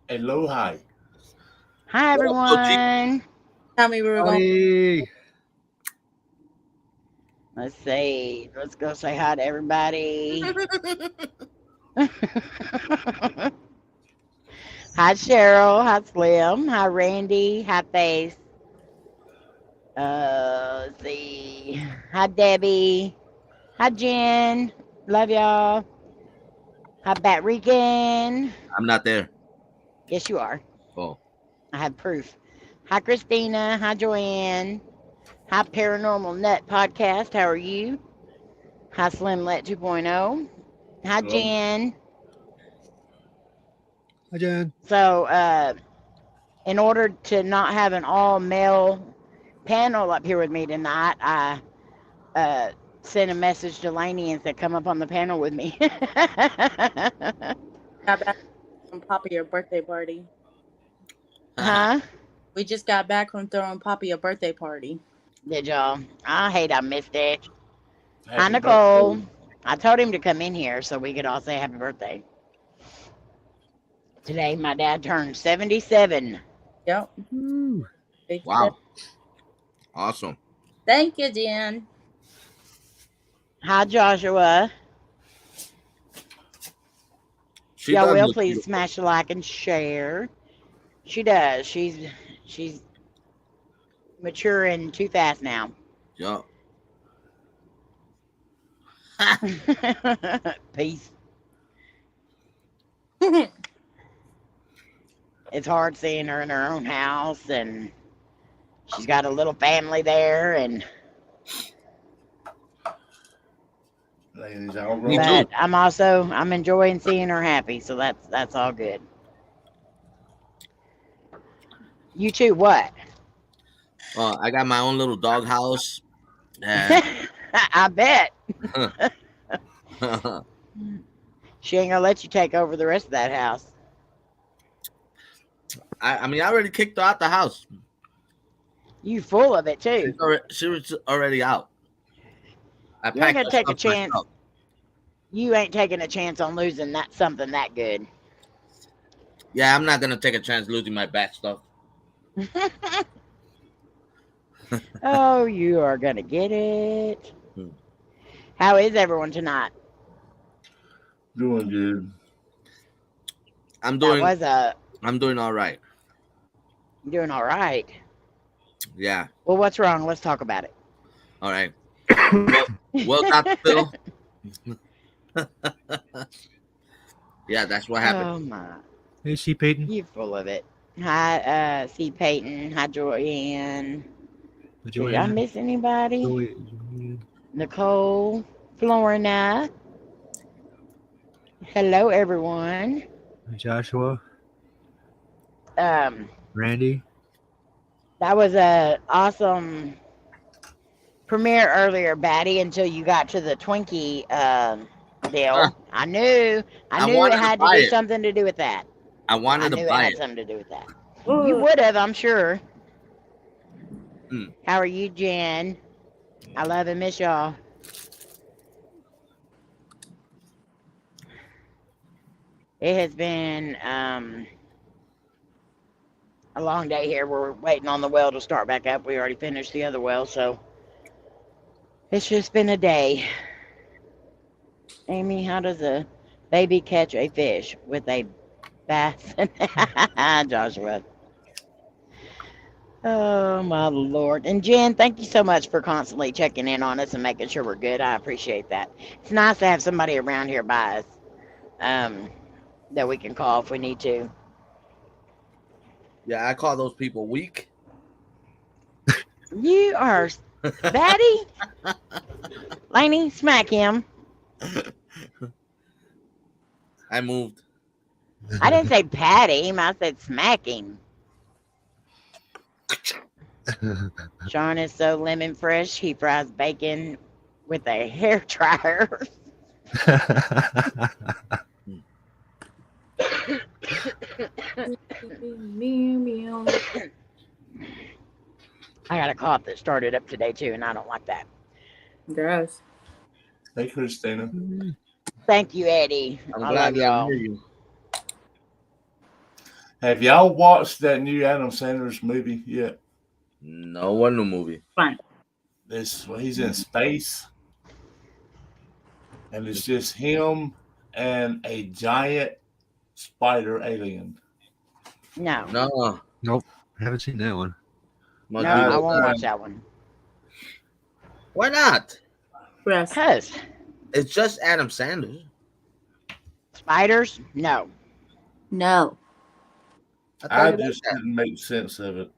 Hello, hi. Hi, everyone. Tell me where we're going. Hey. Let's see. Let's go say hi to everybody. Hi, Cheryl. Hi, Slim. Hi, Randy. Hi, Face. Let's see. Hi, Debbie. Hi, Jen. Love y'all. Hi, Bat Rican. I'm not there. Yes, you are. Oh. I have proof. Hi, Christina. Hi, Joanne. Hi, Paranormal Nut Podcast. How are you? Hi, Slim Let 2.0. Hi, Hello. Jen. Hi, Jen. So, in order to not have an all male panel up here with me tonight, I sent a message to Layne and said, "Come up on the panel with me." Got back from Poppy your birthday party. Huh? We just got back from throwing Poppy a birthday party. Did y'all? I hate I missed it. Hi, Happy Nicole. birthday. I told him to come in here so we could all say happy birthday. Today, my dad turned 77. Yep. Woo. Big Wow. step. Awesome. Thank you, Jen. Hi, Joshua. She Y'all does will look please beautiful. smash a like and share. She does. She's maturing too fast now. Yeah. Peace. It's hard seeing her in her own house, and she's got a little family there, and Ladies, all Me grown too. up. but I'm enjoying seeing her happy, so that's all good. You too, what? I got my own little dog house. And I bet. She ain't gonna let you take over the rest of that house. I mean, I already kicked her out the house. You full of it too. She was already out. I You ain't packed gonna her take a stuff chance. myself. You ain't taking a chance on losing that something that good. Yeah, I'm not gonna take a chance losing my back stuff. Oh, you are gonna get it. Hmm. How is everyone tonight? Doing good. I'm That doing. was I'm doing all right. doing all right. Yeah. Well, what's wrong? Let's talk about it. All right. Well, Dr. Phil. Yeah, that's what happened. Oh my, Hey, C. Peyton. you full of it. Hi, C. Peyton. Hi, Joanne. Did I miss anybody? Nicole, Florina. Hello, everyone. Joshua, Um, Randy. that was a awesome premiere earlier, Batty. Until you got to the Twinkie deal. I knew it wanted to had to buy do it. something to do with that. I I wanted to knew it buy had it. something to do with that. You would have, I'm sure. How are you, Jen? I love and miss y'all. It has been a long day here. We're waiting on the well to start back up. We already finished the other well, so it's just been a day. Amy, how does a baby catch a fish with a bass? Joshua. Oh, my Lord. And Jen, thank you so much for constantly checking in on us and making sure we're good. I appreciate that. It's nice to have somebody around here by us that we can call if we need to. Yeah, I call those people weak. You are batty. Layne, smack him. I moved. I didn't say pat him. I said smack him. Sean is so lemon fresh. He fries bacon with a hair dryer. I got a cough that started up today too, and I don't like that. Gross. Hey, Christina. Thank you, Eddie. I'm I glad love that I'm y'all. near you. Have y'all watched that new Adam Sandler's movie yet? No, one new movie. Fun. He's in space, and it's just him and a giant spider alien. No. No. Nope. Haven't seen that one. No, Must I be- won't watch that one. Why not? Yes. Because It's just Adam Sandler. spiders? No. No. thought I you liked just that. didn't make sense of it.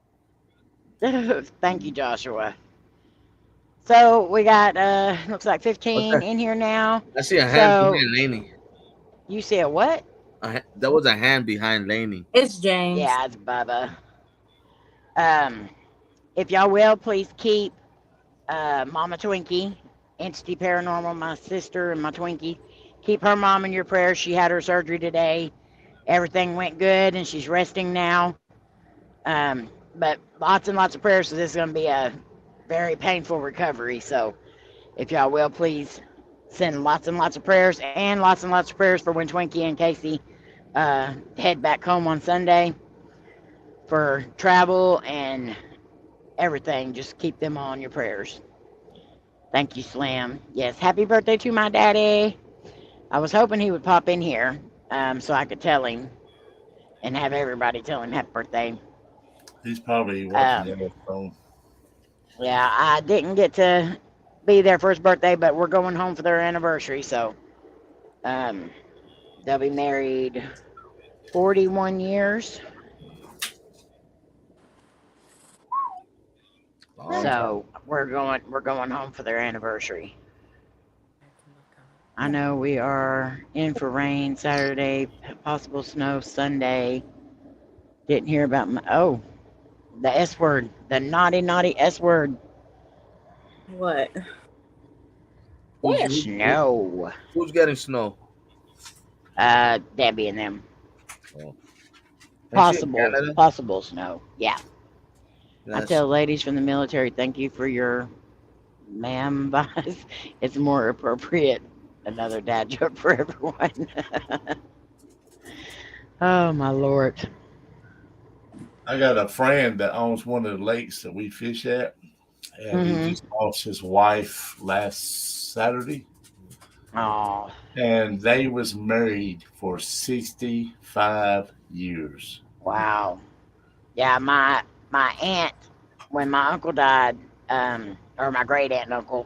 Thank you, Joshua. So we got looks like 15 Okay. in here now. I see a hand So- behind Laney. You see a what? There was a hand behind Laney. It's James. Yeah, it's Bubba. If y'all will, please keep Mama Twinkie, Entity Paranormal, my sister and my Twinkie. Keep her mom in your prayers. She had her surgery today. Everything went good and she's resting now. But lots and lots of prayers. So this is going to be a very painful recovery. So if y'all will, please send lots and lots of prayers and lots of prayers for when Twinkie and Casey head back home on Sunday for travel and everything. Just keep them all in your prayers. Thank you, Slam. Yes, happy birthday to my daddy. I was hoping he would pop in here so I could tell him and have everybody tell him happy birthday. He's probably watching the phone. Yeah, I didn't get to be there for his birthday, but we're going home for their anniversary. So they'll be married 41 years. Oh, So we're going home for their anniversary. I know we are in for rain Saturday, possible snow Sunday. Didn't hear about the S word, the naughty S word. What? Snow. Who's getting snow? Debbie and them. Oh. Possible snow. Yeah. I That's, tell ladies from the military, thank you for your ma'am vibes. It's more appropriate. Another dad joke for everyone. Oh my Lord. I got a friend that owns one of the lakes that we fish at, and Mhm. he just lost his wife last Saturday, Oh, and they was married for 65 years. wow. Yeah, my aunt, when my uncle died, or my great aunt and uncle,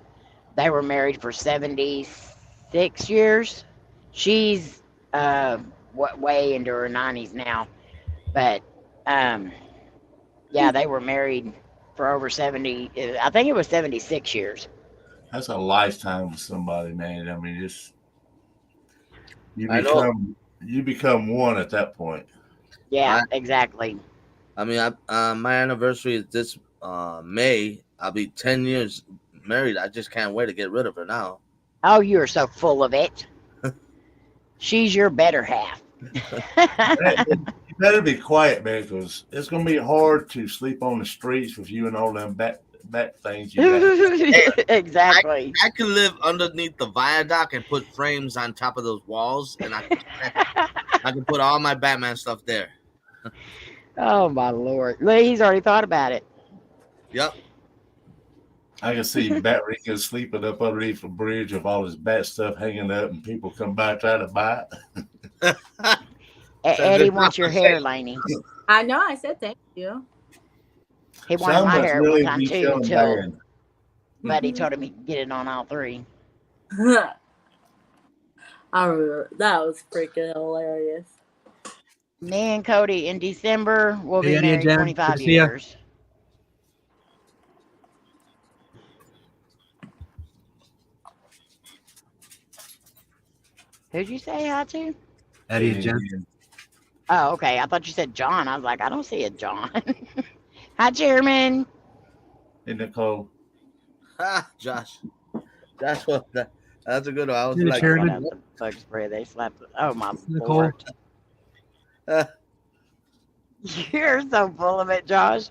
they were married for 76 years. She's way into her 90s now, but yeah, they were married for over 70. I think it was 76 years. That's a lifetime with somebody, man. I mean, it's I know. you become one at that point. Yeah, exactly. I mean, my anniversary is this May. I'll be 10 years married. I just can't wait to get rid of her now. Oh, you're so full of it. She's your better half. You better be quiet, man, because it's gonna be hard to sleep on the streets with you and all them back things you got. Exactly. I can live underneath the viaduct and put frames on top of those walls, and I can put all my Batman stuff there. Oh my Lord. Look, he's already thought about it. Yep. I can see Bat Rica sleeping up underneath a bridge with all his bat stuff hanging up, and people come by trying to buy it. Eddie wants your hair, Lainey. I know. I said thank you. He wanted my Some hair must one really time be too, feeling until bad. Buddy told him he could get it on all three. I remember that was freaking hilarious. Me and Cody in December will be Hey, Eddie and married Jen, 25 good to see ya. years. Who'd you say hi to? Eddie and Jen. Oh, okay. I thought you said John. I was like, I don't see a John. Hi, Chairman. Hey, Nicole. Josh, that's a good one. I was You're the like, chairman. Got the bug spray. They slapped. Oh my Nicole. Lord. uh, You're so full of it, Josh.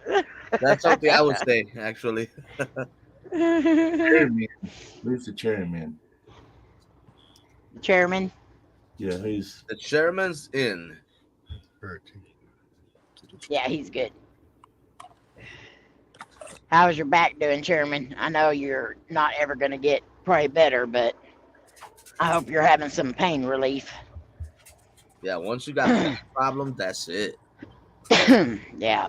that's something I would say actually. Chairman. Who's the chairman? Chairman. Yeah, he's The chairman's in. Yeah, he's good. How's your back doing, Chairman? I know you're not ever going to get probably better, but I hope you're having some pain relief. Yeah, once you got that problem, that's it. Yeah,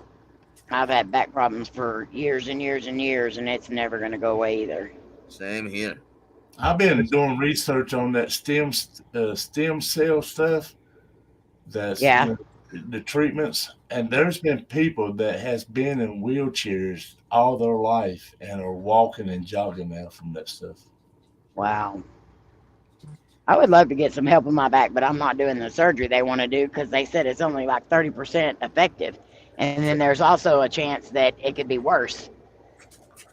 I've had back problems for years and years and years, and it's never going to go away either. Same here. I've been doing research on that stem cell stuff. That's Yeah. The treatments, and there's been people that has been in wheelchairs all their life and are walking and jogging now from that stuff. Wow. I would love to get some help in my back, but I'm not doing the surgery they want to do because they said it's only like 30% effective. And then there's also a chance that it could be worse.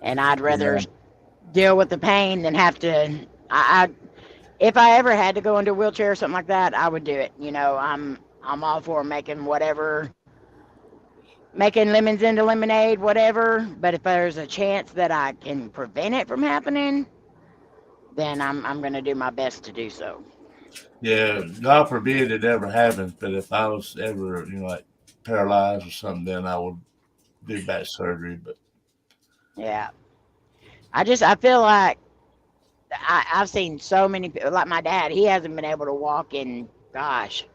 And I'd rather deal with the pain than have to. If I ever had to go into a wheelchair or something like that, I would do it. You know, I'm all for making lemons into lemonade, whatever. But if there's a chance that I can prevent it from happening, then I'm going to do my best to do so. Yeah, God forbid it ever happens. But if I was ever, like paralyzed or something, then I would do back surgery. But yeah, I feel like I've seen so many people, like my dad. He hasn't been able to walk in, gosh,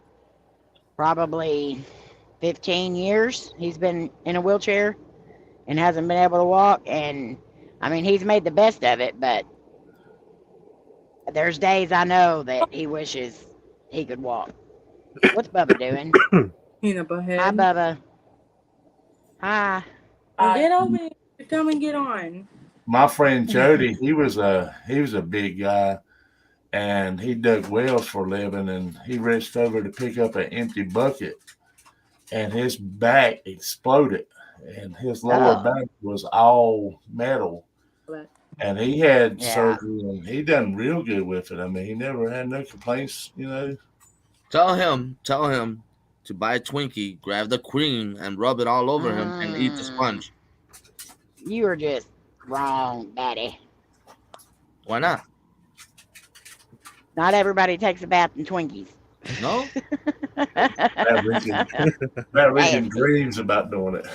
probably 15 years. He's been in a wheelchair and hasn't been able to walk. And I mean, he's made the best of it, but there's days I know that he wishes he could walk. What's Bubba doing? Peanut butter. Hi, Bubba. Hi. Get over here. Come and get on. my friend Jody, he was a big guy, and he dug wells for a living, and he reached over to pick up an empty bucket, and his back exploded, and his lower back was all metal. And he had surgery, and he done real good with it. I mean, he never had no complaints, Tell him to buy a Twinkie, grab the cream, and rub it all over him, and eat the sponge. You are just wrong, Daddy. Why not? Not everybody takes a bath in Twinkies. No? That Rican dreams about doing it.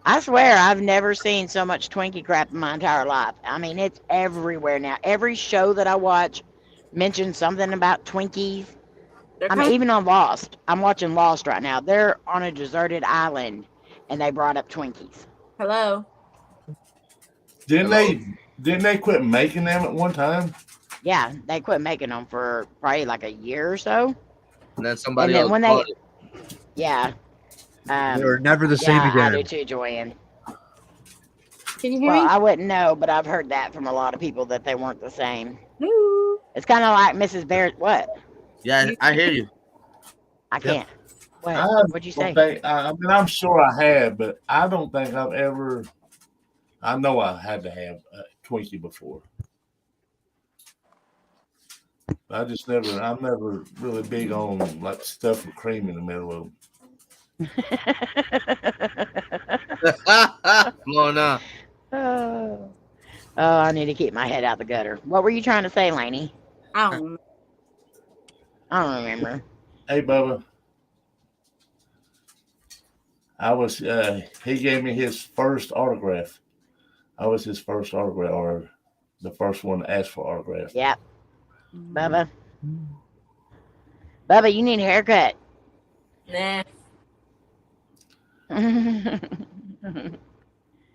I swear I've never seen so much Twinkie crap in my entire life. I mean, it's everywhere now. Every show that I watch mentions something about Twinkies. I mean, even on Lost. I'm watching Lost right now. They're on a deserted island, and they brought up Twinkies. Hello. Didn't they quit making them at one time? Yeah, they quit making them for probably like a year or so. And then somebody else when bought it. Yeah. They were never the same again. I do too, Joanne. Can you hear me? I wouldn't know, but I've heard that from a lot of people that they weren't the same. Ooh. It's kind of like Mrs. Bear. What? Yeah, I hear you. I can't. What? What'd you say? I mean, I'm sure I have, but I don't think I've ever. I know I had to have a Twinkie before. I'm never really big on like stuff with cream in the middle of them. Mona. Oh, I need to keep my head out the gutter. What were you trying to say, Lainey? I don't know. I don't remember. Hey, Bubba. He gave me his first autograph. I was his first autograph, or the first one to ask for autograph. Yep. Bubba, you need a haircut. Nah.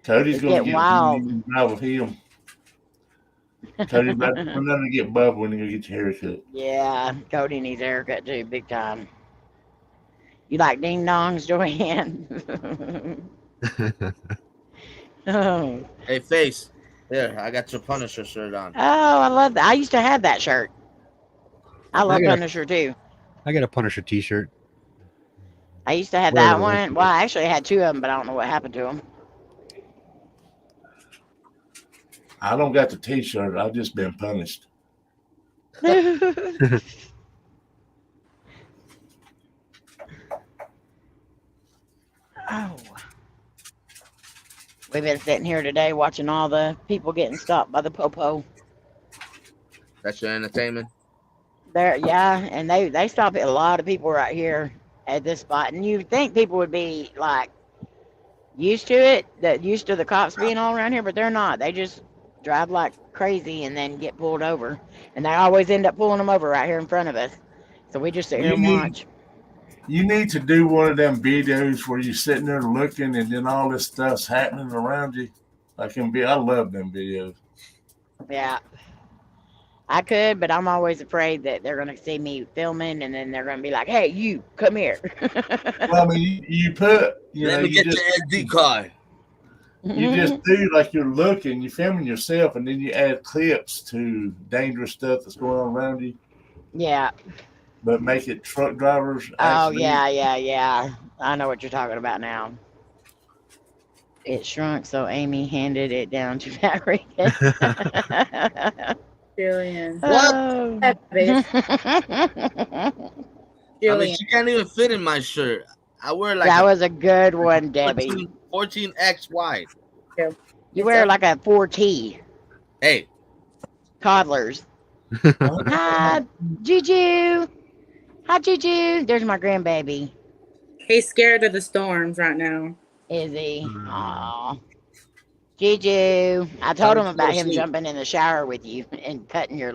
Cody's going to get wild. Out with him. Cody's about to get Bubba when you get your haircut. Yeah, Cody needs a haircut too, big time. You like ding dongs, Joanne? Oh. Hey, Face. Here, I got your Punisher shirt on. Oh, I love that. I used to have that shirt. I love Punisher too. I got a Punisher t-shirt. I used to have that one. Well, I actually had two of them, but I don't know what happened to them. I don't got the t-shirt. I've just been punished. Oh. We've been sitting here today watching all the people getting stopped by the popo. That's your entertainment? And they stop a lot of people right here at this spot, and you'd think people would be like used to it, that used to the cops being all around here, but they're not. They just drive like crazy and then get pulled over, and they always end up pulling them over right here in front of us. So we just sit here and watch. You need to do one of them videos where you're sitting there looking, and then all this stuff's happening around you. I love them videos. Yeah. I could, but I'm always afraid that they're going to see me filming, and then they're going to be like, "Hey, you come here." Well, I mean, you put, Let me get your SD card. You just do like you're looking, you're filming yourself, and then you add clips to dangerous stuff that's going on around you. Yeah. But make it truck drivers. Oh, yeah. I know what you're talking about now. It shrunk, so Amy handed it down to Patrick. Julian. What? Oh. I mean, she can't even fit in my shirt. I wear like that was a good one, Debbie. 14X wide. You wear like a 4T. Hey. Toddlers. Hi, Juju. Hi, Juju. There's my grandbaby. He's scared of the storms right now. Is he? Aw. Juju. I told him about him jumping in the shower with you and cutting your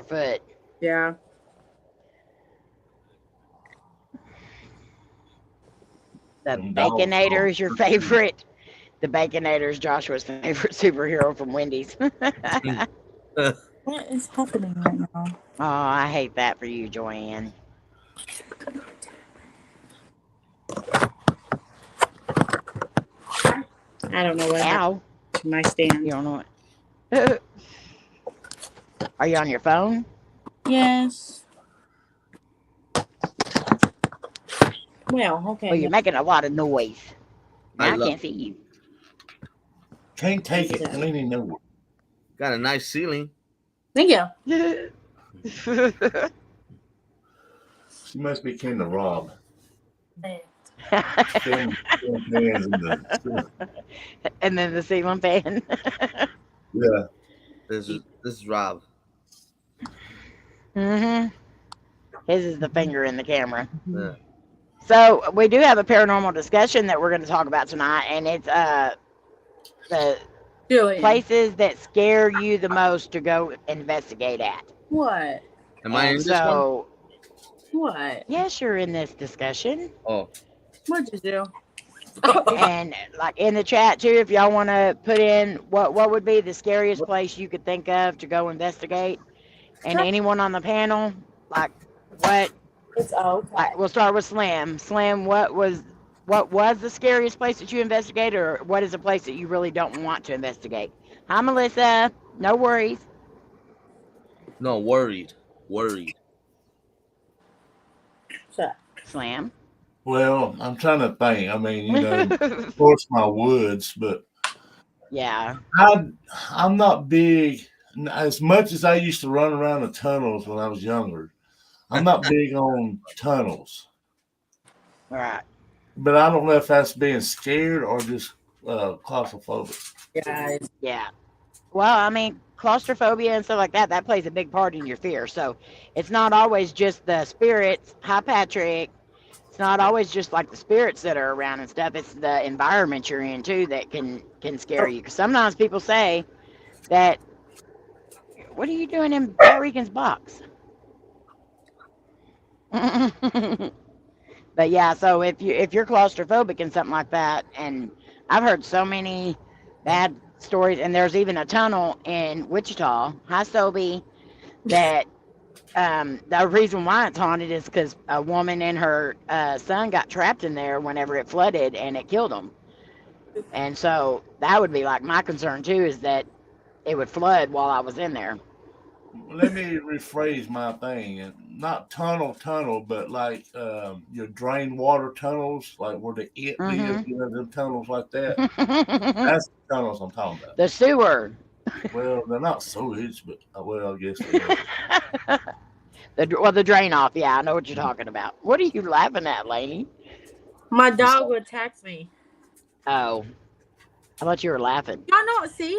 foot. Yeah. The Baconator is your favorite. The Baconator is Joshua's favorite superhero from Wendy's. What is happening right now? Oh, I hate that for you, Joanne. I don't know what. Ow. My stand. You don't know what? Are you on your phone? Yes. Well, okay. Well, you're making a lot of noise. I love- can't see you. Can't take it. Leaning nowhere. Got a nice ceiling. Thank you. She must be kin to Rob. And then the ceiling fan. Yeah. This is Rob. Mm-hmm. His is the finger in the camera. Yeah. So we do have a paranormal discussion that we're going to talk about tonight, and it's the places that scare you the most to go investigate at. What? Am I in this one? What? Yes, you're in this discussion. Oh. What'd you do? And like in the chat too, if y'all want to put in what would be the scariest place you could think of to go investigate, and anyone on the panel, like what? It's okay. Like, we'll start with Slim. Slim, what was the scariest place that you investigated, or what is a place that you really don't want to investigate? Hi, Melissa. No worries. No, worried. Slam. Well, I'm trying to think. I mean, of course, my woods, but yeah, I'm not big. As much as I used to run around the tunnels when I was younger, I'm not big on tunnels. Right. But I don't know if that's being scared or just claustrophobic. Yeah. Well, I mean, claustrophobia and stuff like that plays a big part in your fear. So it's not always just the spirits. Hi, Patrick. It's not always just like the spirits that are around and stuff. It's the environment you're in too that can scare you. Because sometimes people say that, what are you doing in Rican's box? But yeah, so if you're claustrophobic and something like that, and I've heard so many bad stories, and there's even a tunnel in Wichita, hi Sobe, that the reason why it's haunted is because a woman and her son got trapped in there whenever it flooded, and it killed them. And so that would be like my concern too, is that it would flood while I was in there. Let me rephrase my thing. Not tunnel, but like your drain water tunnels, like where the lives, them tunnels like that. That's the tunnels I'm talking about. The sewer. Well, they're not sewage, but I guess they are. the drain off. Yeah, I know what you're talking about. What are you laughing at, Layne? My dog attacked me. Oh, I thought you were laughing. Y'all not see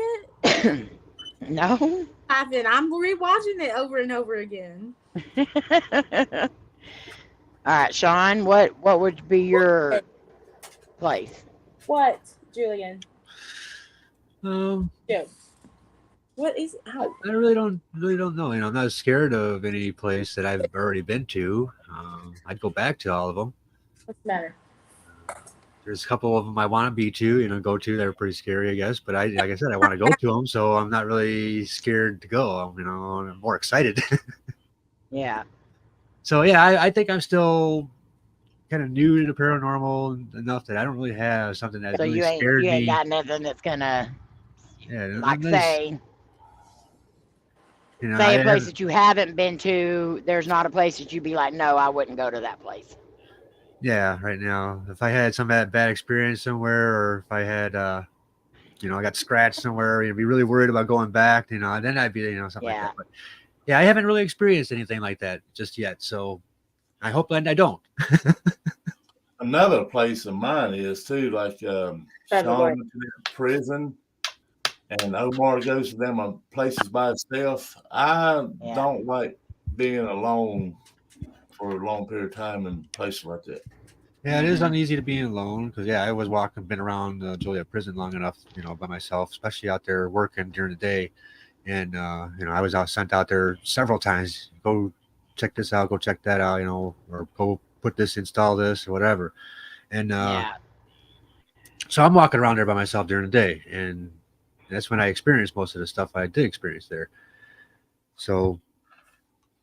it? No. I'm rewatching it over and over again. All right, Sean, what would be your place? What, Julian? Um, Joe. What is out? I really don't know. I'm not scared of any place that I've already been to. I'd go back to all of them. What's the matter? There's a couple of them I want to be to, go to. They're pretty scary, I guess. But like I said, I want to go to them, so I'm not really scared to go. I'm more excited. Yeah. So yeah, I think I'm still kind of new to the paranormal enough that I don't really have something that So really you ain't scared me. got nothing that's gonna Yeah, say I a place that you haven't been to. There's not a place that you'd be like, no, I wouldn't go to that place. Yeah, right now, if I had some bad experience somewhere, or if I had, I got scratched somewhere, I'd be really worried about going back. Then I'd be, something like that. But yeah, I haven't really experienced anything like that just yet. So I hope that I don't. Another place of mine is too, like Sean went to prison, and Omar goes to them on places by himself. I don't like being alone for a long period of time in places like that. Yeah, it is uneasy to be alone because I was been around Joliet prison long enough, by myself, especially out there working during the day. And I was sent out there several times. Go check this out, go check that out, or go put this, install this, or whatever. And so I'm walking around there by myself during the day, and that's when I experienced most of the stuff I did experience there. So,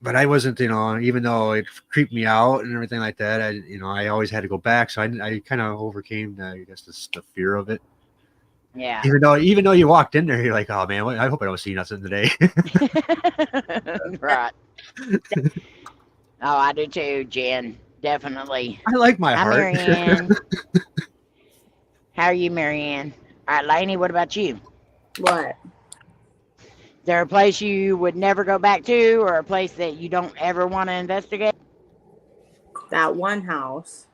but I wasn't, even though it creeped me out and everything like that, I always had to go back. So I kind of overcame, I guess, the fear of it. Yeah. Even though you walked in there, you're like, oh man, I hope I don't see nothing today. Right. Oh, I do too, Jen. Definitely. I like my heart. Marianne. How are you, Marianne? All right, Lainey, what about you? What? Is there a place you would never go back to, or a place that you don't ever want to investigate? That one house.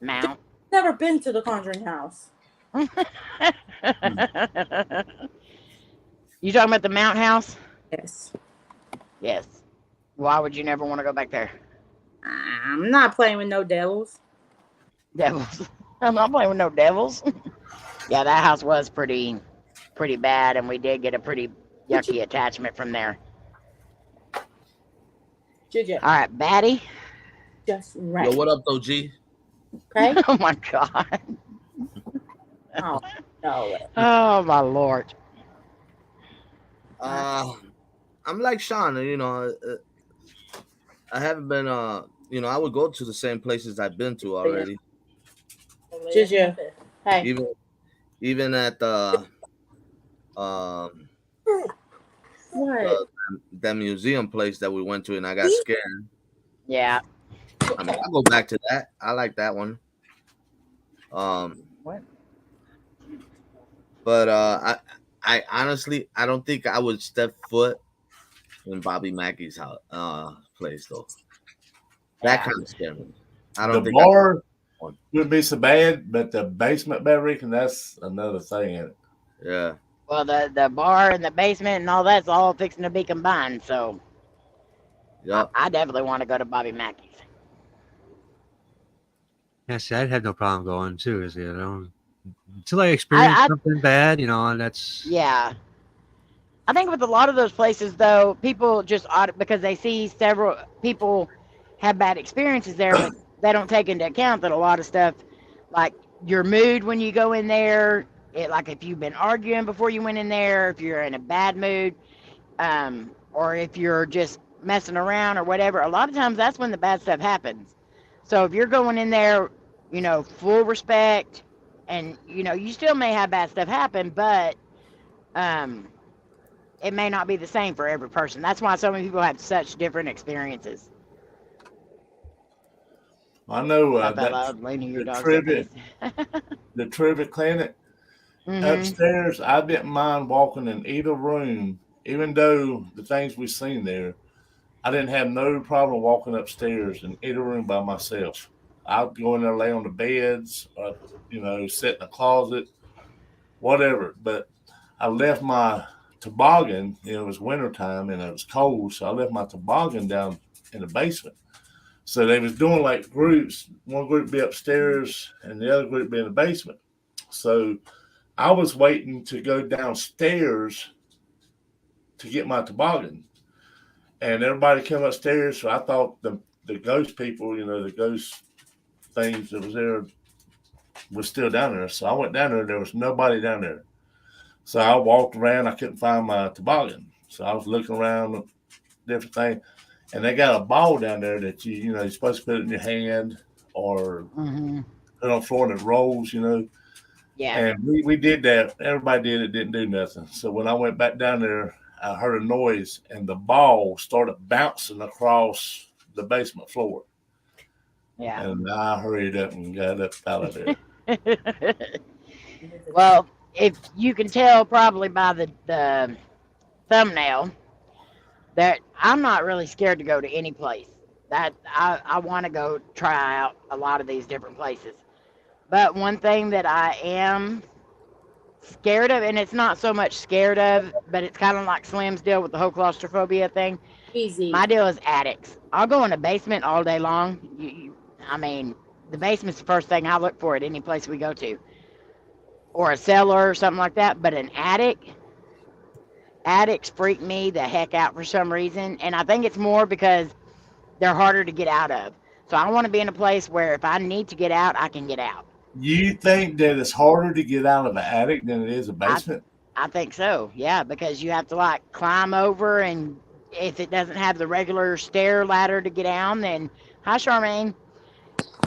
Mount. Never been to the Conjuring house. You talking about the Mount House? Yes. Yes. Why would you never want to go back there? I'm not playing with no devils. Devils. I'm not playing with no devils. Yeah, that house was pretty bad, and we did get a pretty yucky attachment from there. All right, Batty. Just right. Yo, what up, though, G? Okay. Oh my God. Oh no. Oh my Lord. I'm like Sean. I haven't been. I would go to the same places I've been to already. Hey. Even at the that museum place that we went to, and I got scared. Yeah. I mean, I'll go back to that. I like that one. What? But I honestly, I don't think I would step foot in Bobby Mackey's house, place though. That kind of scared me. I don't think the bar wouldn't be so bad, but the basement bedroom, and that's another thing in it. Yeah. Well, the bar and the basement and all that's all fixing to be combined. So, yeah, I definitely want to go to Bobby Mackey's. Yeah, see, I'd have no problem going too. Until I experience something bad, and that's. Yeah. I think with a lot of those places, though, people just because they see several people have bad experiences there, but they don't take into account that a lot of stuff, like your mood when you go in there, like if you've been arguing before you went in there, if you're in a bad mood, or if you're just messing around or whatever, a lot of times that's when the bad stuff happens. So if you're going in there, full respect, and you still may have bad stuff happen, but it may not be the same for every person. That's why so many people have such different experiences. I know the trivia clinic upstairs. I didn't mind walking in either room, even though the things we've seen there. I didn't have no problem walking upstairs in either room by myself. I'd go in there, lay on the beds, or, sit in the closet, whatever. But I left my toboggan. It was wintertime and it was cold, so I left my toboggan down in the basement. So they was doing like groups. One group be upstairs and the other group be in the basement. So I was waiting to go downstairs to get my toboggan. And everybody came upstairs. So I thought the ghost people, the ghost things that was there was still down there. So I went down there. There was nobody down there. So I walked around. I couldn't find my toboggan. So I was looking around, different things. And they got a ball down there that you're supposed to put it in your hand or put it on the floor and it rolls, Yeah. And we did that. Everybody did it, didn't do nothing. So when I went back down there, I heard a noise and the ball started bouncing across the basement floor. Yeah. And I hurried up and got up out of there. Well, if you can tell probably by the thumbnail that I'm not really scared to go to any place. That I want to go try out a lot of these different places. But one thing that I am scared of, and it's not so much scared of, but it's kind of like Slim's deal with the whole claustrophobia thing. Easy. My deal is attics. I'll go in a basement all day long. I mean, the basement's the first thing I look for at any place we go to. Or a cellar or something like that. But an attics freak me the heck out for some reason. And I think it's more because they're harder to get out of. So I want to be in a place where if I need to get out, I can get out. You think that it's harder to get out of an attic than it is a basement? I think so, yeah, because you have to like climb over, and if it doesn't have the regular stair ladder to get down, then hi Charmaine.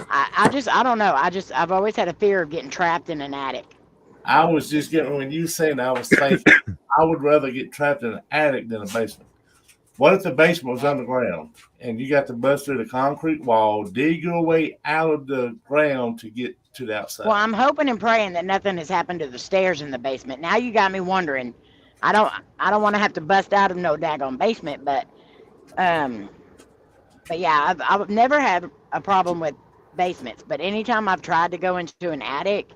I don't know. I've always had a fear of getting trapped in an attic. I was just getting, when you saying, I was thinking I would rather get trapped in an attic than a basement. What if the basement was underground and you got to bust through the concrete wall, dig your way out of the ground to get to the outside? Well, I'm hoping and praying that nothing has happened to the stairs in the basement. Now you got me wondering. I don't want to have to bust out of no daggone basement, but yeah, I've never had a problem with basements, but anytime I've tried to go into an attic,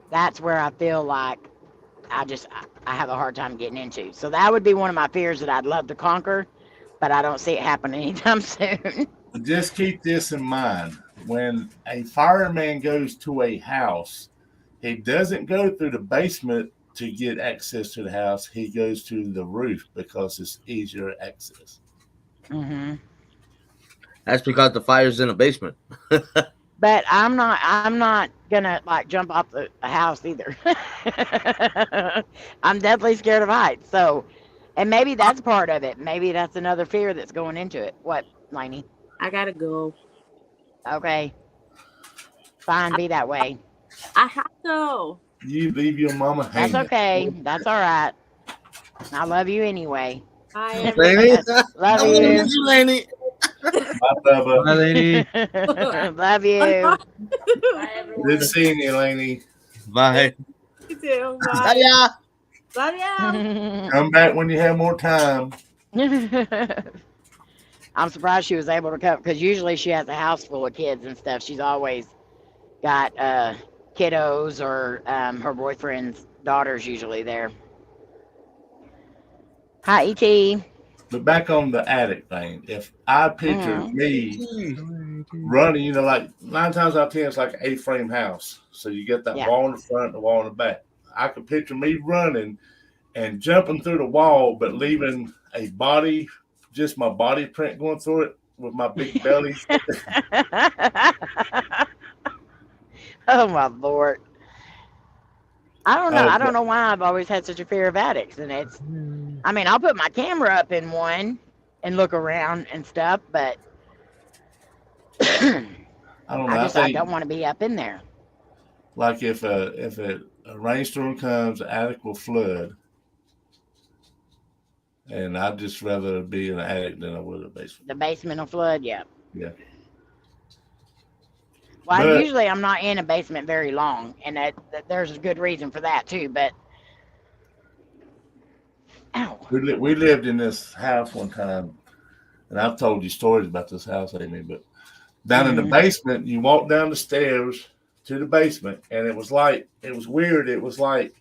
that's where I feel like I have a hard time getting into. So that would be one of my fears that I'd love to conquer, but I don't see it happen anytime soon. Just keep this in mind. When a fireman goes to a house, he doesn't go through the basement to get access to the house. He goes to the roof because it's easier access. Mm-hmm. That's because the fire's in a basement. But I'm not gonna like jump off the house either. I'm definitely scared of heights. So, and maybe that's part of it. Maybe that's another fear that's going into it. What, Layne? I gotta go. Okay. Fine, be that way. I have to. You leave your mama hanging. That's okay. That's all right. I love you anyway. Bye, Lainey? Love I you. miss you, Lainey. Bye, Bubba. Hi, lady. Love you. Good seeing you, Lainey. Bye. You too. Bye. Bye. Love ya. Come back when you have more time. I'm surprised she was able to come because usually she has a house full of kids and stuff. She's always got kiddos or her boyfriend's daughters usually there. Hi, E.T. But back on the attic thing, if I picture me running, like 9 times out of 10, it's like an 8-frame house. So you get that wall in the front and the wall in the back. I could picture me running and jumping through the wall, but leaving a body, just my body print going through it with my big belly. Oh, my Lord. I don't know. I don't know why I've always had such a fear of attics. And I mean, I'll put my camera up in one and look around and stuff, but I don't know. I don't want to be up in there. Like if a rainstorm comes, the attic will flood. And I'd just rather be in an attic than I would a basement. The basement will flood, yeah. Yeah. Well, usually I'm not in a basement very long, and that there's a good reason for that too. But ow. We lived in this house one time, and I've told you stories about this house, Amy. But down in the basement, you walk down the stairs to the basement, and it was weird. It was like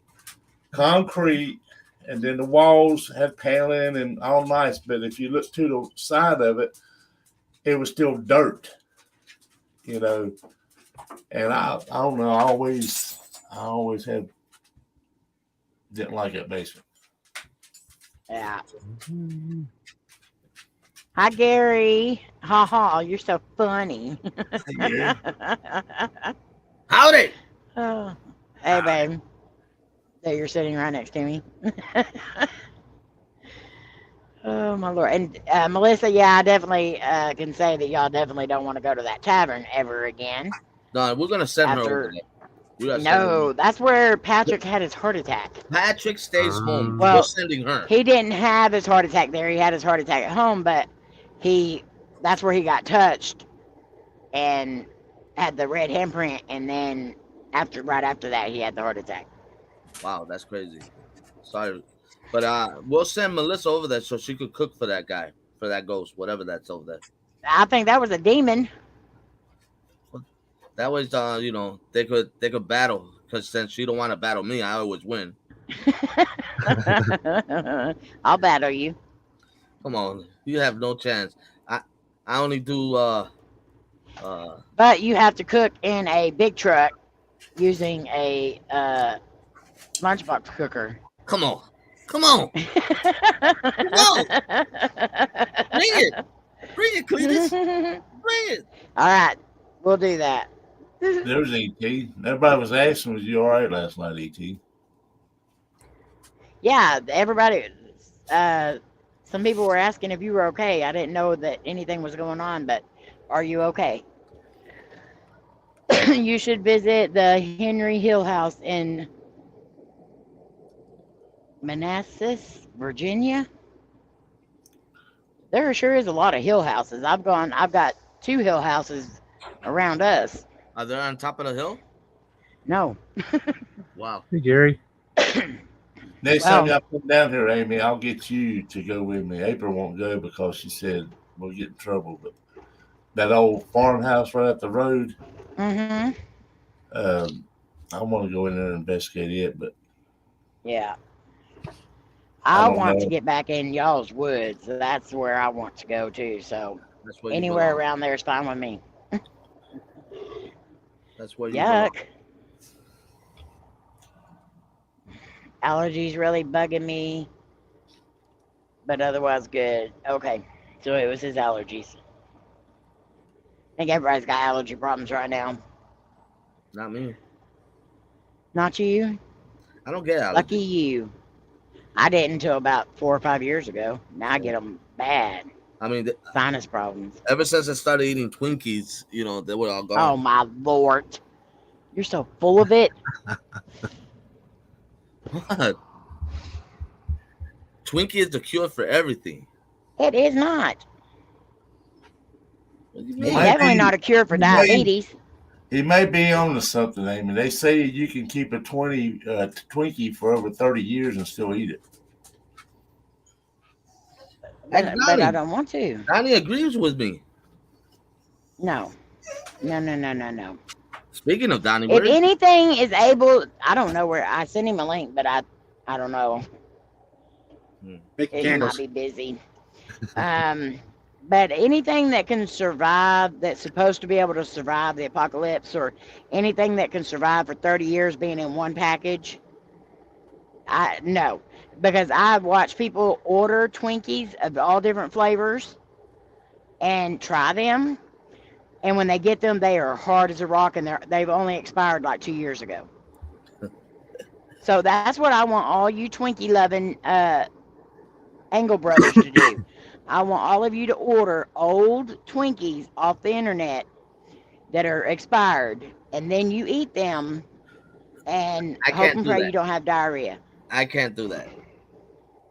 concrete, and then the walls had paneling and all nice. But if you look to the side of it, it was still dirt. you know. And I don't know. I always didn't like that basement. Yeah. Hi, Gary. Ha ha. You're so funny. Yeah. Howdy. Oh, hey, babe. That you're sitting right next to me. Oh, my Lord. And Melissa, yeah, I definitely can say that y'all definitely don't want to go to that tavern ever again. No, we're gonna send her After- over there. We gotta send her No, over. that's where Patrick had his heart attack. Patrick stays home. Well, We're sending her. He didn't have his heart attack there. He had his heart attack at home, but that's where he got touched and had the red handprint, and then right after that he had the heart attack. Wow, that's crazy. Sorry. But we'll send Melissa over there so she could cook for that guy, for that ghost, whatever that's over there. I think that was a demon. That was you know, they could battle, because since she don't want to battle me, I always win. I'll battle you. Come on, you have no chance. I only do But you have to cook in a big truck using a lunchbox cooker. Come on. No. Bring it, Cletus. Bring it. All right, we'll do that. There was ET. Everybody was asking, was you all right last night, ET? Yeah, everybody. Some people were asking if you were okay. I didn't know that anything was going on, but are you okay? You should visit the Henry Hill House in Manassas, Virginia. There sure is a lot of hill houses. I've got 2 hill houses around us. Are they on top of the hill? No. Wow. Hey, Gary. Next time I come down here, Amy, I'll get you to go with me. April won't go because she said we'll get in trouble. But that old farmhouse right up the road, Mm-hmm. I want to go in there and investigate it. But Yeah. I I don't want know. to get back in y'all's woods. That's where I want to go to. So That's where you anywhere belong. around there is fine with me. That's where you Yuck. belong. Allergies really bugging me, but otherwise good. Okay, so it was his allergies. I think everybody's got allergy problems right now. Not me. Not you? I don't get allergies. Lucky you. I didn't until about 4 or 5 years ago. Now I get them bad. I mean, Sinus problems. ever since I started eating Twinkies, you know, they were all gone. Oh my Lord. You're so full of it. What? Twinkie is the cure for everything. It is not. What do you It's mean? Might definitely be- not a cure for it may- diabetes. he may be on to something, Amy. They say you can keep a Twinkie for over 30 years and still eat it. Hey, But I Donnie. don't want to. Donnie agrees with me. No. No. Speaking of Donnie, If where is anything is able, I don't know where. I sent him a link, but I don't know. Make He might candles. be busy. But anything that can survive, that's supposed to be able to survive the apocalypse, or anything that can survive for 30 years being in one package, no. Because I've watched people order Twinkies of all different flavors and try them. And when they get them, they are hard as a rock, and they've only expired like 2 years ago. So that's what I want all you Twinkie loving Angle brothers to do. I want all of you to order old Twinkies off the internet that are expired, and then you eat them and I hope can't and do pray that. you don't have diarrhea. I can't do that.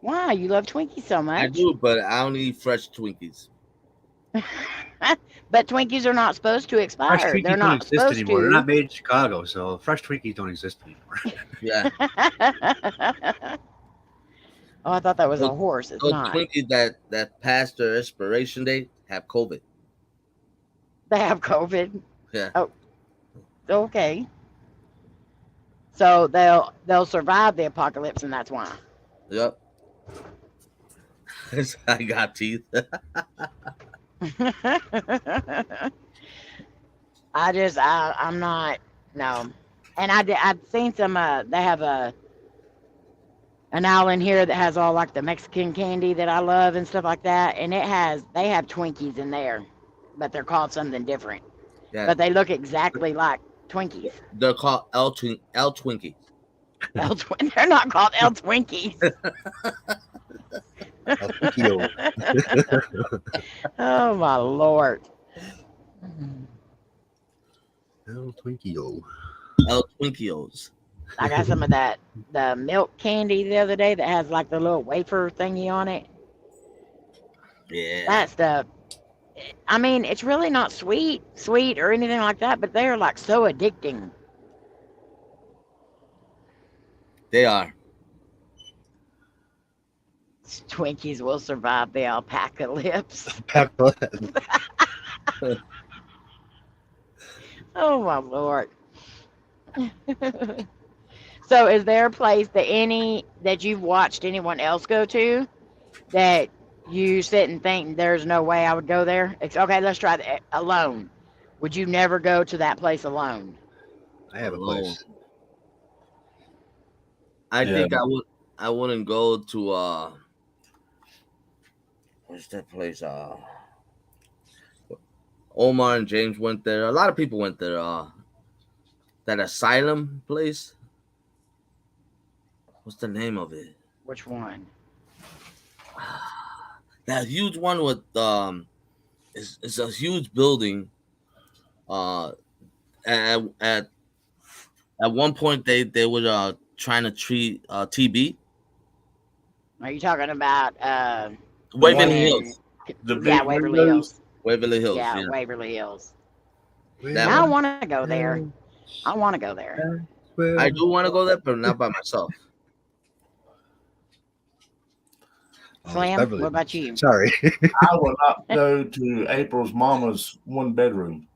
Why? You love Twinkies so much. I do, but I only eat fresh Twinkies. But Twinkies are not supposed to Fresh expire. Twinkies They're don't not exist supposed anymore. They're not to. made in Chicago, so fresh Twinkies don't exist anymore. Yeah. Oh, I thought that was a Those- horse. It's Those not. Twinkies that passed their expiration date have COVID. They have COVID. Yeah. Oh, okay. So they'll survive the apocalypse, and that's why. Yep. I got teeth. I'm not, no. And I've seen some, they have an island here that has all like the Mexican candy that I love and stuff like that. And they have Twinkies in there, but they're called something different. Yeah, But they look exactly like Twinkies. they're called L Twinkies. They're not called L Twinkies. Oh my Lord. El Twinkio. L Twinkios. I got some of the milk candy the other day that has like the little wafer thingy on it. Yeah. That stuff. I mean, it's really not sweet or anything like that, but they are like so addicting. They are. Twinkies will survive the alpaca lips. Oh my Lord. So is there a place that you've watched anyone else go to that you sit and think there's no way I would go there? Okay, let's try that alone. Would you never go to that place alone? I have a place. I think I wouldn't go to where's that place? Omar and James went there. A lot of people went there. That asylum place. What's the name of it? Which one? That huge one with it's a huge building. At one point they were trying to treat TB. Are you talking about Waverly Hills. Yeah, Waverly Hills. Waverly Hills. Yeah, Yeah. Waverly Hills. That I one. want to go there. I want to go there. I do want to go there, but not by myself. Slam, Beverly. what about you? Sorry. I will not go to April's mama's one bedroom.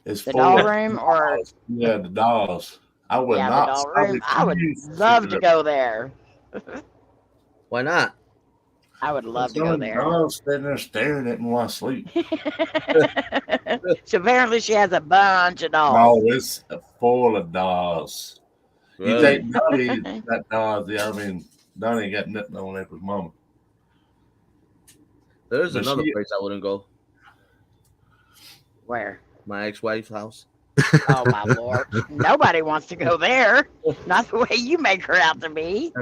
It's The full doll of room or yeah, the dolls. I would yeah, not. the doll room? I would refuse love to go there. Why not? I would love to Some go of the there. dolls sitting there staring at me while I sleep. So apparently she has a bunch of dolls. No, it's full of dolls. You Really? think Donnie got dolls? Yeah, I mean, Donnie got nothing on April's mama. There's But another she- place I wouldn't go. Where? My ex-wife's house. Oh my Lord. Nobody wants to go there. Not the way you make her out to be.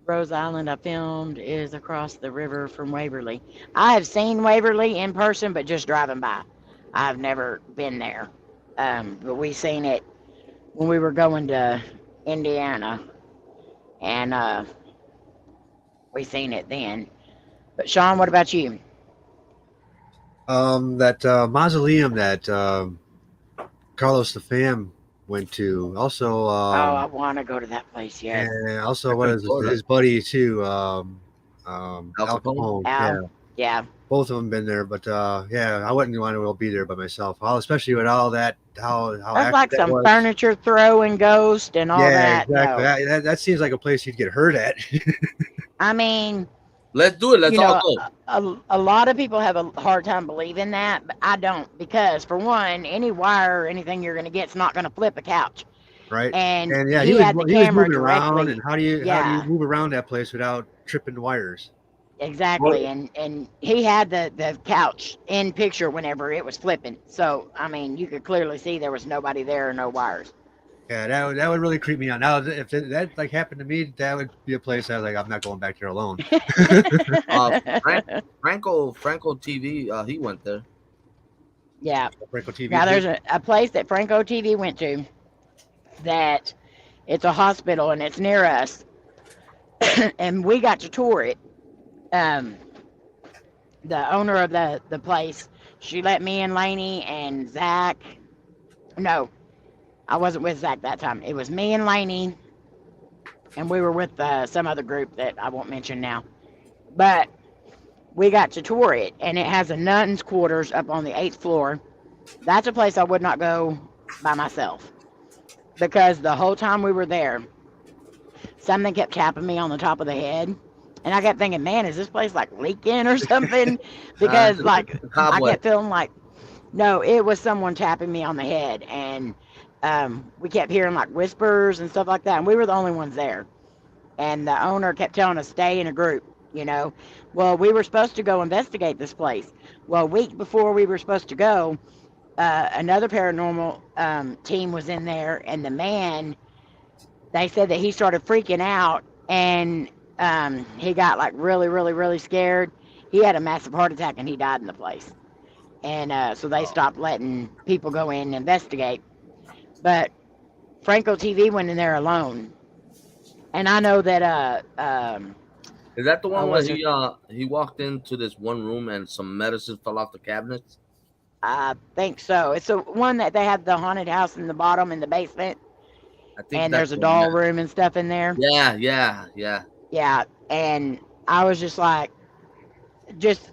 Rose Island I filmed is across the river from Waverly. I have seen Waverly in person, but just driving by. I've never been there. But we seen it when we were going to Indiana. And we seen it then. But Sean, what about you? That mausoleum that Carlos the Fam went to. Also, I want to go to that place, yes. and also what is Florida. his buddy too? Al Capone? Capone. Al. Yeah, Yeah. both of them been there, but yeah, I wouldn't want to be there by myself. Especially with all that, how That's active like that some was. furniture throwing ghost and all Yeah, that. exactly. No. That seems like a place you'd get hurt at. I mean, Let's do it. Let's you all know, go. a lot of people have a hard time believing that, but I don't, because for one, any wire or anything you're going to get's not going to flip a couch. Right. And yeah, he had the he was camera moving around, directly. and how do you Yeah. move around that place without tripping wires? Exactly. What- And he had the couch in picture whenever it was flipping. So, I mean, you could clearly see there was nobody there or no wires. Yeah, that would really creep me out. Now, if that like happened to me, that would be a place I was like, I'm not going back there alone. Franco TV, he went there. Yeah. Franco TV. Now, there's a place that Franco TV went to that it's a hospital and it's near us. And we got to tour it. The owner of the place, she let me and Layne and Zach. No, I wasn't with Zach that time. It was me and Layne, and we were with some other group that I won't mention now. But we got to tour it, and it has a nun's quarters up on the 8th floor. That's a place I would not go by myself, because the whole time we were there, something kept tapping me on the top of the head. And I kept thinking, man, is this place like leaking or something? Because like I Cobweb. kept feeling like No, it was someone tapping me on the head, and we kept hearing like whispers and stuff like that, and we were the only ones there. And the owner kept telling us stay in a group, you know. Well, we were supposed to go investigate this place. Well, a week before we were supposed to go, another paranormal team was in there, and the man, they said that he started freaking out, and he got like really, really, really scared. He had a massive heart attack, and he died in the place. And so they stopped letting people go in and investigate. But Franco TV went in there alone, and I know that Is that the one where was he walked into this one room and some medicine fell off the cabinets? I think so. It's the one that they have the haunted house in the bottom in the basement, I think and that's there's a the doll one. room and stuff in there. Yeah. Yeah, and I was just like, just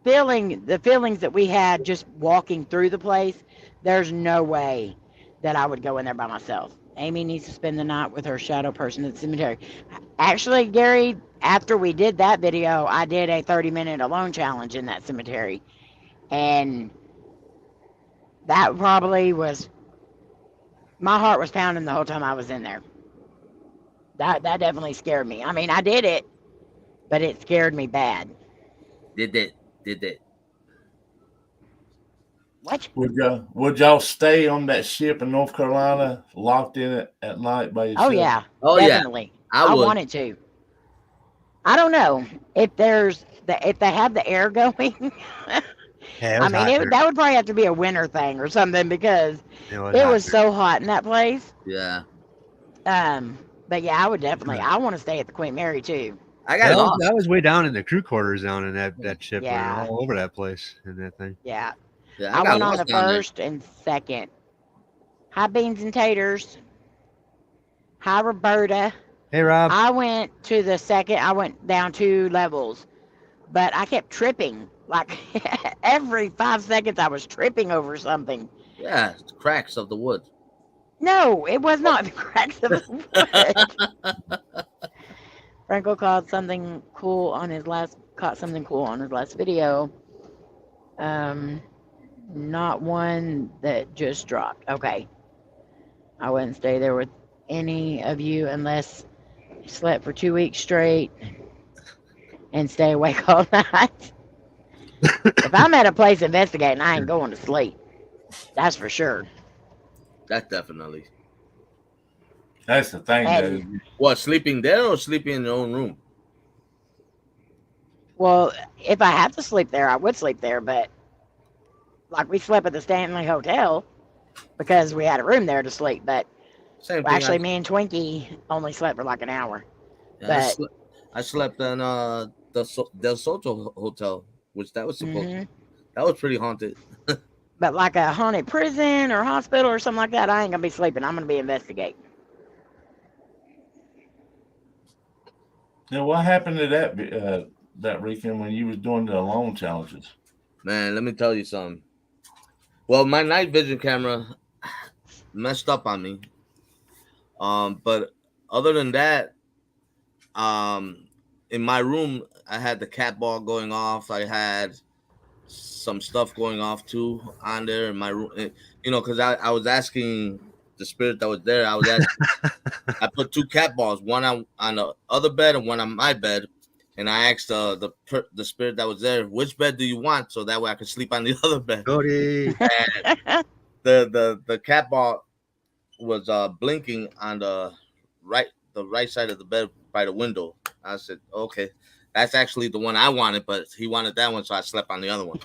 feeling the feelings that we had just walking through the place. There's no way that I would go in there by myself. Amy needs to spend the night with her shadow person at the cemetery. Actually, Gary, after we did that video, I did a 30-minute alone challenge in that cemetery. And that probably was, my heart was pounding the whole time I was in there. That definitely scared me. I mean, I did it, but it scared me bad. Did it. What? Would y'all stay on that ship in North Carolina, locked in it at night by yourself? Oh yeah, Oh, yeah. definitely. I would. wanted to. I don't know if if they have the air going. Yeah, it I was mean, hot there. that would probably have to be a winter thing or something because It it hot was there. so hot in that place. Yeah. But yeah, I would definitely. I want to stay at the Queen Mary too. I got lost. That was way down in the crew quarters down in that ship. Yeah. All over that place in that thing. Yeah, Yeah, I got went on lost the down there. first and second. Hi, beans and taters. Hi, Roberta. Hey, Rob. I went to the second. I went down 2 levels, but I kept tripping. Like every 5 seconds, I was tripping over something. Yeah, it's cracks of the wood. No, it was not the cracks of the wood. Franco caught something cool on his last video. Not one that just dropped. Okay. I wouldn't stay there with any of you unless you slept for 2 weeks straight and stay awake all night. If I'm at a place investigating, I ain't going to sleep. That's for sure. That definitely. That's the thing, And- though. What, sleeping there or sleeping in your own room? Well, if I have to sleep there, I would sleep there, but like we slept at the Stanley Hotel because we had a room there to sleep, but Same thing. actually me and Twinkie only slept for like an hour. I slept in the Del Soto Hotel, which that was supposed Mhm. to. That was pretty haunted. But like a haunted prison or hospital or something like that, I ain't gonna be sleeping. I'm gonna be investigating. Now, what happened to that weekend when you was doing the alone challenges? Man, let me tell you something. Well, my night vision camera messed up on me. But other than that, in my room, I had the cat ball going off. I had some stuff going off too on there in my room. You know, because I was asking the spirit that was there. I was asking. I put 2 cat balls, one on the other bed and one on my bed. And I asked the spirit that was there, which bed do you want, so that way I could sleep on the other bed. Cody. And the cat ball was blinking on the right side of the bed by the window. I said, okay, that's actually the one I wanted, but he wanted that one, so I slept on the other one.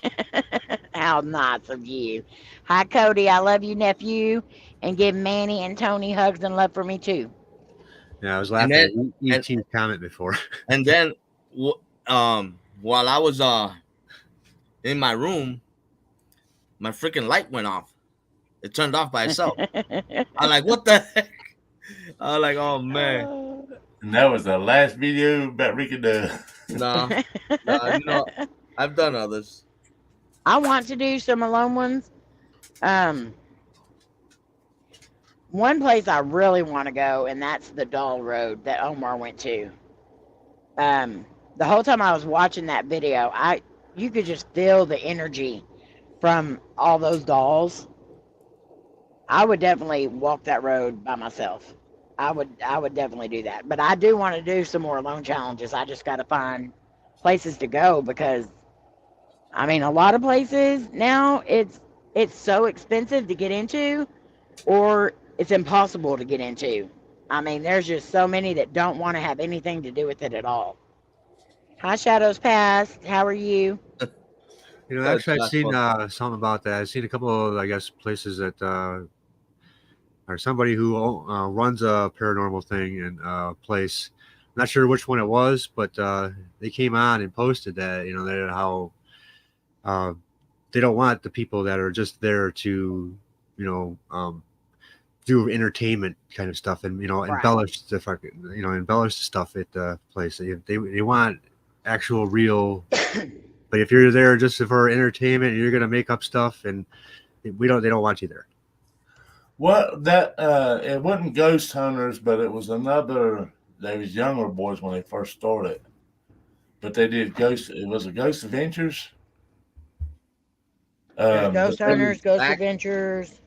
How nice of you. Hi, Cody. I love you, nephew. And give Manny and Tony hugs and love for me, too. Yeah, I was laughing at E.T.'s comment before. And then while I was in my room, my freaking light went off. It turned off by itself. I'm like, what the heck? I was like, oh, man. And that was the last video about Ricky does. No, you know, I've done others. I want to do some alone ones. One place I really want to go, and that's the Doll Road that Omar went to. The whole time I was watching that video, you could just feel the energy from all those dolls. I would definitely walk that road by myself. I would definitely do that. But I do want to do some more alone challenges. I just got to find places to go because I mean a lot of places now it's so expensive to get into or it's impossible to get into. I mean, there's just so many that don't want to have anything to do with it at all. Hi, Shadows Past. How are you? You know, actually, I've seen something about that. I've seen a couple of, I guess, places that or somebody who runs a paranormal thing in a place. I'm not sure which one it was, but they came on and posted that, you know, that how they don't want the people that are just there to, you know, do entertainment kind of stuff and, you know, embellish the fucking, you know, embellish the stuff at the place. They want actual real. But if you're there just for entertainment, you're gonna make up stuff, and they don't want you there. What that it wasn't Ghost Hunters, but it was another. They was younger boys when they first started, but they did Ghost. It was a Ghost Adventures. Ghost Hunters, Ghost Adventures.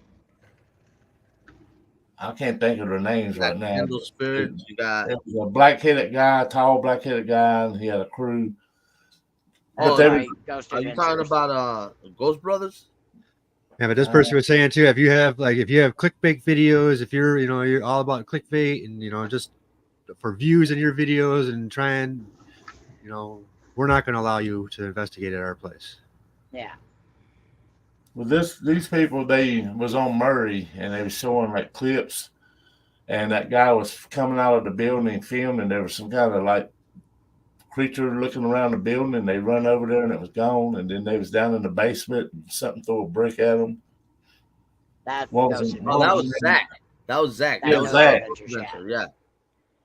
I can't think of their names right now. Candle Spirits. You got it was a black-headed guy, tall black-headed guy, and he had a crew. But are you talking about Ghost Brothers? Yeah, but this person was saying too, if you have clickbait videos, if you're all about clickbait and, you know, just for views in your videos and trying, you know, we're not going to allow you to investigate at our place. Yeah. Well, these people, they was on Murray and they was showing like clips, and that guy was coming out of the building and filmed, and there was some kind of like creature looking around the building, and they run over there and it was gone, and then they was down in the basement and something threw a brick at them. That was Zach. That was Zach. Yeah, Zach. Yeah.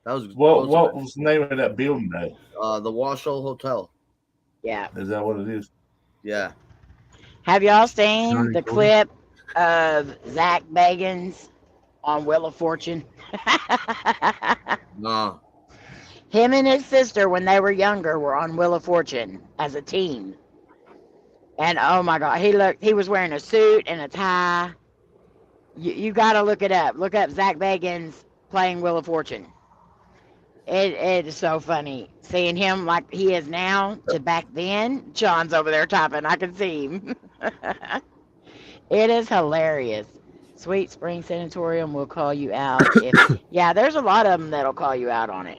That was what was the name of that building though? The Washoe Hotel. Yeah. Is that what it is? Yeah. Have y'all seen the clip of Zach Bagans on Wheel of Fortune? No. Him and his sister, when they were younger, were on Wheel of Fortune as a team. And oh my God, he was wearing a suit and a tie. You got to look it up. Look up Zach Bagans playing Wheel of Fortune. It is so funny seeing him like he is now to back then. John's over there typing. I can see him. It is hilarious. Sweet Spring Sanatorium will call you out. Yeah, there's a lot of them that'll call you out on it.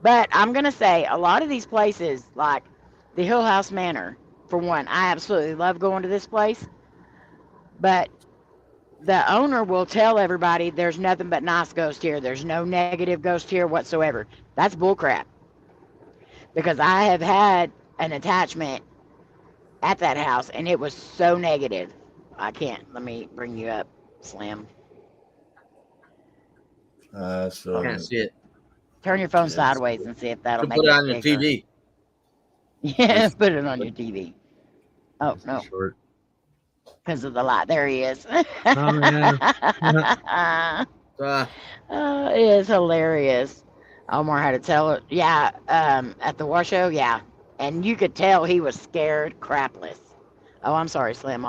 But I'm going to say a lot of these places, like the Hill House Manor, for one, I absolutely love going to this place. But the owner will tell everybody there's nothing but nice ghosts here. There's no negative ghost here whatsoever. That's bullcrap. Because I have had an attachment at that house, and it was so negative. I can't. Let me bring you up, Slim. I can't see it. Turn your phone sideways and see if that'll make it. Put it on bigger. your TV. Yeah, put it on your TV. Oh, no. Because of the light. There he is. It is hilarious. Omar had to tell it. Yeah, at the Washoe, yeah. And you could tell he was scared crapless. Oh, I'm sorry, Slim.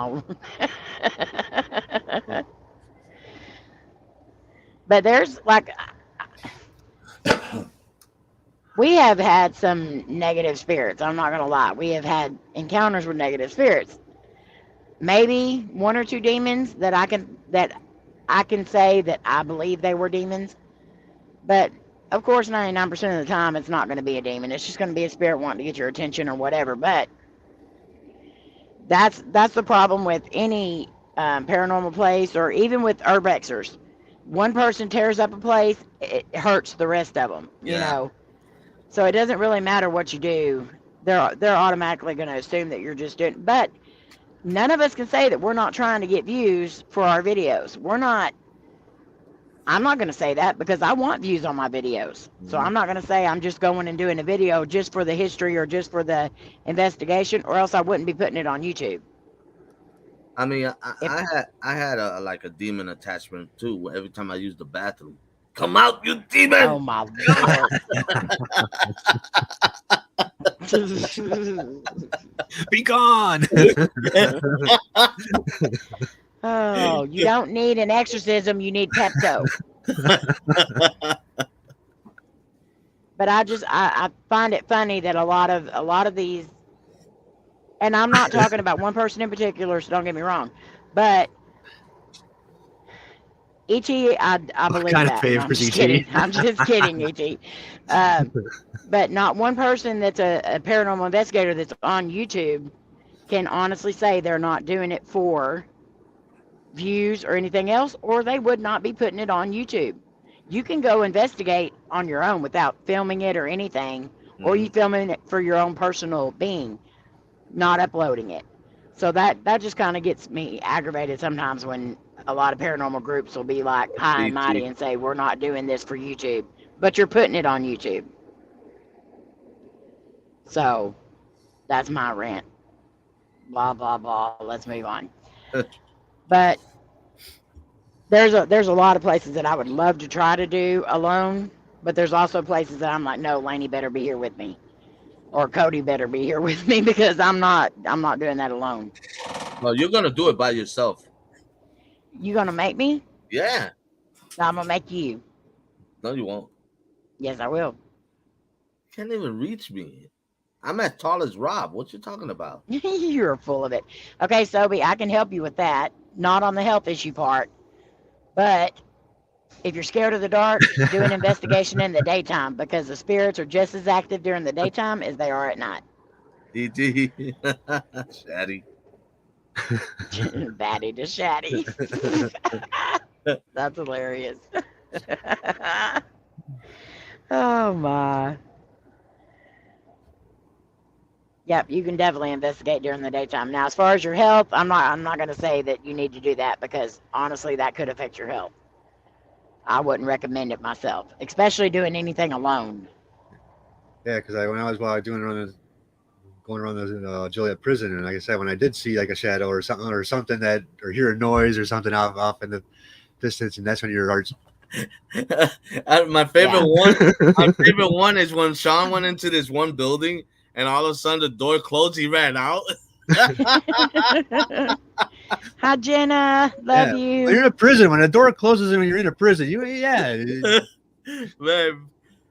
But there's like... We have had some negative spirits. I'm not going to lie. We have had encounters with negative spirits. Maybe one or two demons that I can say that I believe they were demons. But of course, 99% of the time, it's not going to be a demon. It's just going to be a spirit wanting to get your attention or whatever. But that's the problem with any paranormal place, or even with urbexers. One person tears up a place, it hurts the rest of them. Yeah. You know. So it doesn't really matter what you do. They're automatically going to assume that you're just doing. But none of us can say that we're not trying to get views for our videos. We're not. I'm not going to say that because I want views on my videos. So I'm not going to say I'm just going and doing a video just for the history or just for the investigation, or else I wouldn't be putting it on YouTube. I mean, I had a demon attachment too. Every time I used the bathroom. Come out, you demon! Oh my Lord. Be gone. Oh, you don't need an exorcism. You need Pepto. But I find it funny that a lot of these, and I'm not talking about one person in particular, so don't get me wrong, but E.T., I believe kind of that. favors No, I'm just E.T.? kidding. I'm just kidding, E.T. But not one person that's a paranormal investigator that's on YouTube can honestly say they're not doing it for views or anything else, or they would not be putting it on YouTube. You can go investigate on your own without filming it or anything, or you filming it for your own personal being, not uploading it. So that just kind of gets me aggravated sometimes when a lot of paranormal groups will be like high and mighty and say, we're not doing this for YouTube, but you're putting it on YouTube. So that's my rant. Blah, blah, blah. Let's move on. But there's a lot of places that I would love to try to do alone, but there's also places that I'm like, no, Lainey better be here with me, or Cody better be here with me, because I'm not doing that alone. Well, you're gonna do it by yourself. You gonna make me? Yeah. I'm gonna make you. No, you won't. Yes, I will. You can't even reach me. I'm as tall as Rob. What you talking about? You're full of it. Okay, Sobe, I can help you with that. Not on the health issue part, but if you're scared of the dark, do an investigation in the daytime, because the spirits are just as active during the daytime as they are at night. E.T. Shatty. Batty to shatty. That's hilarious. Oh my. Yep, you can definitely investigate during the daytime. Now, as far as your health, I'm not going to say that you need to do that, because honestly, that could affect your health. I wouldn't recommend it myself, especially doing anything alone. Yeah, because when I was going around the Joliet prison, and like I said, when I did see like a shadow or something that, or hear a noise or something off in the distance, and that's when your heart's. My favorite one is when Sean went into this one building, and all of a sudden the door closed. He ran out. Hi, Jenna. Love you. When you're in a prison, when the door closes and when you're in a prison, Man,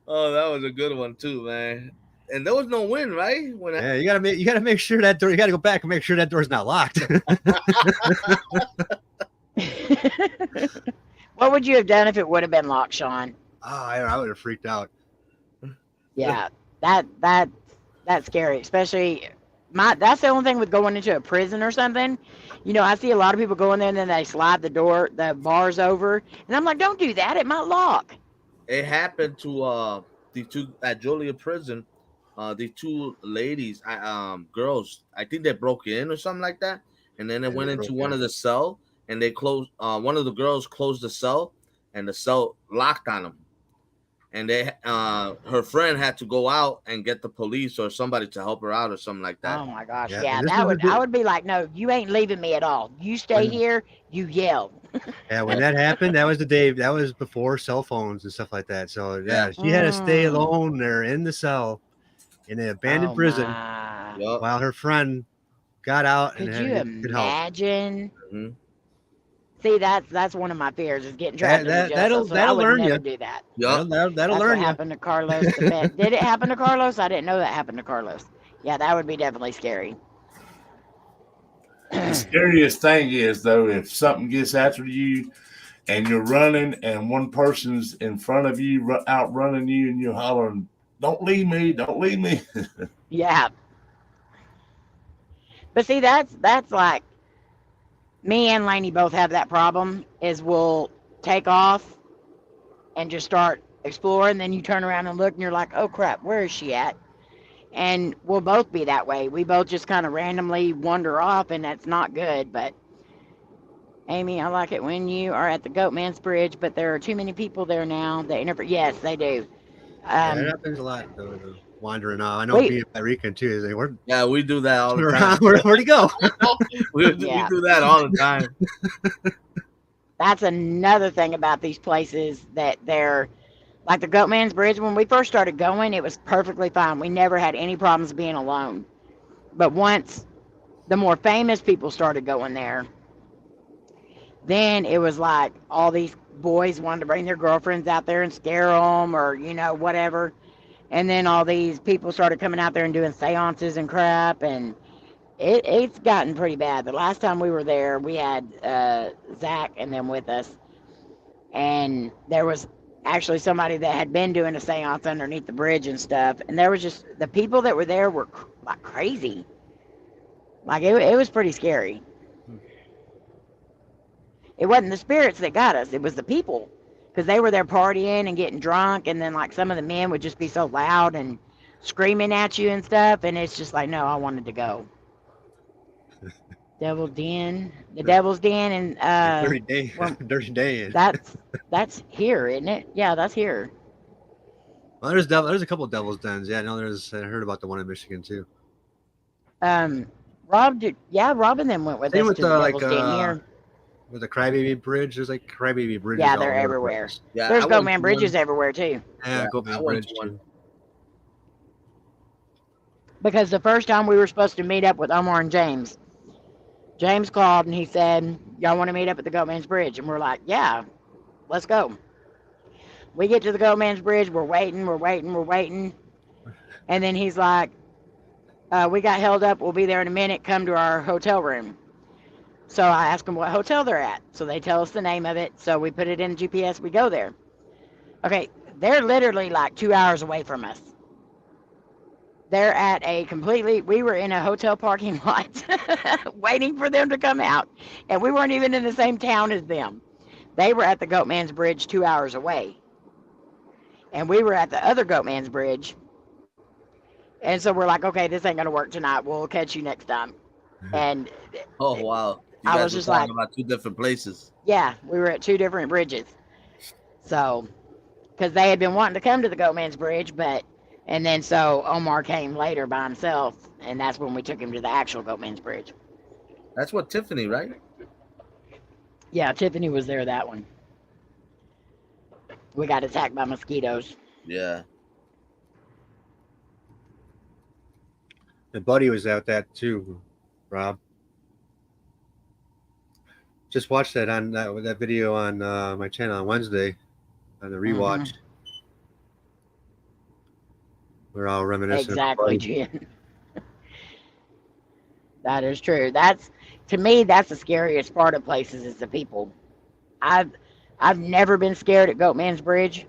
oh, that was a good one too, man. And there was no wind, right? You gotta make sure that door. You gotta go back and make sure that door's not locked. What would you have done if it would have been locked, Sean? I would have freaked out. Yeah, that's scary, especially that's the only thing with going into a prison or something. You know, I see a lot of people go in there and then they slide the bars over, and I'm like, don't do that. It might lock. It happened to the two at Joliet prison. The two ladies, girls, I think they broke in or something like that, and then they went into one of the cell, and they closed. One of the girls closed the cell, and the cell locked on them. And her friend had to go out and get the police or somebody to help her out or something like that. Oh my gosh, yeah, I would be like, no, you ain't leaving me at all. You stay here. You yell. Yeah, when that happened, that was the day. That was before cell phones and stuff like that. So yeah, she had to stay alone there in the cell in an abandoned prison while her friend got out. Could you imagine? Mm-hmm. See, that's one of my fears, is getting trapped in the jail. That'll learn you. Do that. Yep. That'll that's learn what you. Happened to Carlos. Did it happen to Carlos? I didn't know that happened to Carlos. Yeah, that would be definitely scary. The scariest thing is, though, if something gets after you and you're running and one person's in front of you, outrunning you, and you're hollering, don't leave me, don't leave me. Yeah. But see, that's like, me and Lainey both have that problem, is we'll take off and just start exploring. Then you turn around and look and you're like, oh crap, where is she at? And we'll both be that way. We both just kind of randomly wander off, and that's not good. But Amy, I like it when you are at the Goatman's Bridge, but there are too many people there now. Yes, they do. That happens a lot, though. Wandering off. I know being Rican too. Yeah, we do that all the time. Where'd he go? we do that all the time. That's another thing about these places, that they're Like the Goatman's Bridge, when we first started going, it was perfectly fine. We never had any problems being alone. But once the more famous people started going there, then it was like all these boys wanted to bring their girlfriends out there and scare them or, whatever. And then all these people started coming out there and doing seances and crap. And it's gotten pretty bad. The last time we were there, we had Zach and them with us. And there was actually somebody that had been doing a seance underneath the bridge and stuff. And there was just, the people that were there were like crazy. Like it was pretty scary. It wasn't the spirits that got us. It was the people. Because they were there partying and getting drunk. And then like some of the men would just be so loud and screaming at you and stuff. And it's just like, no, I wanted to go. Devil's Den. The Devil's Den and Dirty day. Dirty day. that's here, isn't it? Yeah, that's here. Well, there's a couple of Devil's Dens. Yeah, I heard about the one in Michigan too. Rob and them went with Same us with to the Devil's Den here. With the Crybaby Bridge, there's like Crybaby bridges. Yeah, all they're over the everywhere. place. Yeah, There's I went Goatman to Bridges one. Yeah, everywhere too. I Goatman went Bridge to one. too. Because the first time we were supposed to meet up with Omar and James called and he said, y'all want to meet up at the Goatman's Bridge? And we're like, yeah, let's go. We get to the Goatman's Bridge, we're waiting. And then he's like, we got held up, we'll be there in a minute, come to our hotel room. So I asked them what hotel they're at. So they tell us the name of it. So we put it in the GPS, we go there. Okay, they're literally like 2 hours away from us. They're at we were in a hotel parking lot waiting for them to come out. And we weren't even in the same town as them. They were at the Goatman's Bridge 2 hours away. And we were at the other Goatman's Bridge. And so we're like, okay, this ain't going to work tonight. We'll catch you next time. And Oh wow! You I guys was were just talking like, about two different places. yeah, we were at two different bridges. So, because they had been wanting to come to the Goatman's Bridge, and then so Omar came later by himself, and that's when we took him to the actual Goatman's Bridge. That's what Tiffany, right? Yeah, Tiffany was there that one. We got attacked by mosquitoes. Yeah. And Buddy was at that too, Rob. Just watched that on that video on my channel on Wednesday on the rewatch. We're all reminiscing. Exactly, Jen. That is true. To me, that's the scariest part of places is the people. I've never been scared at Goatman's Bridge,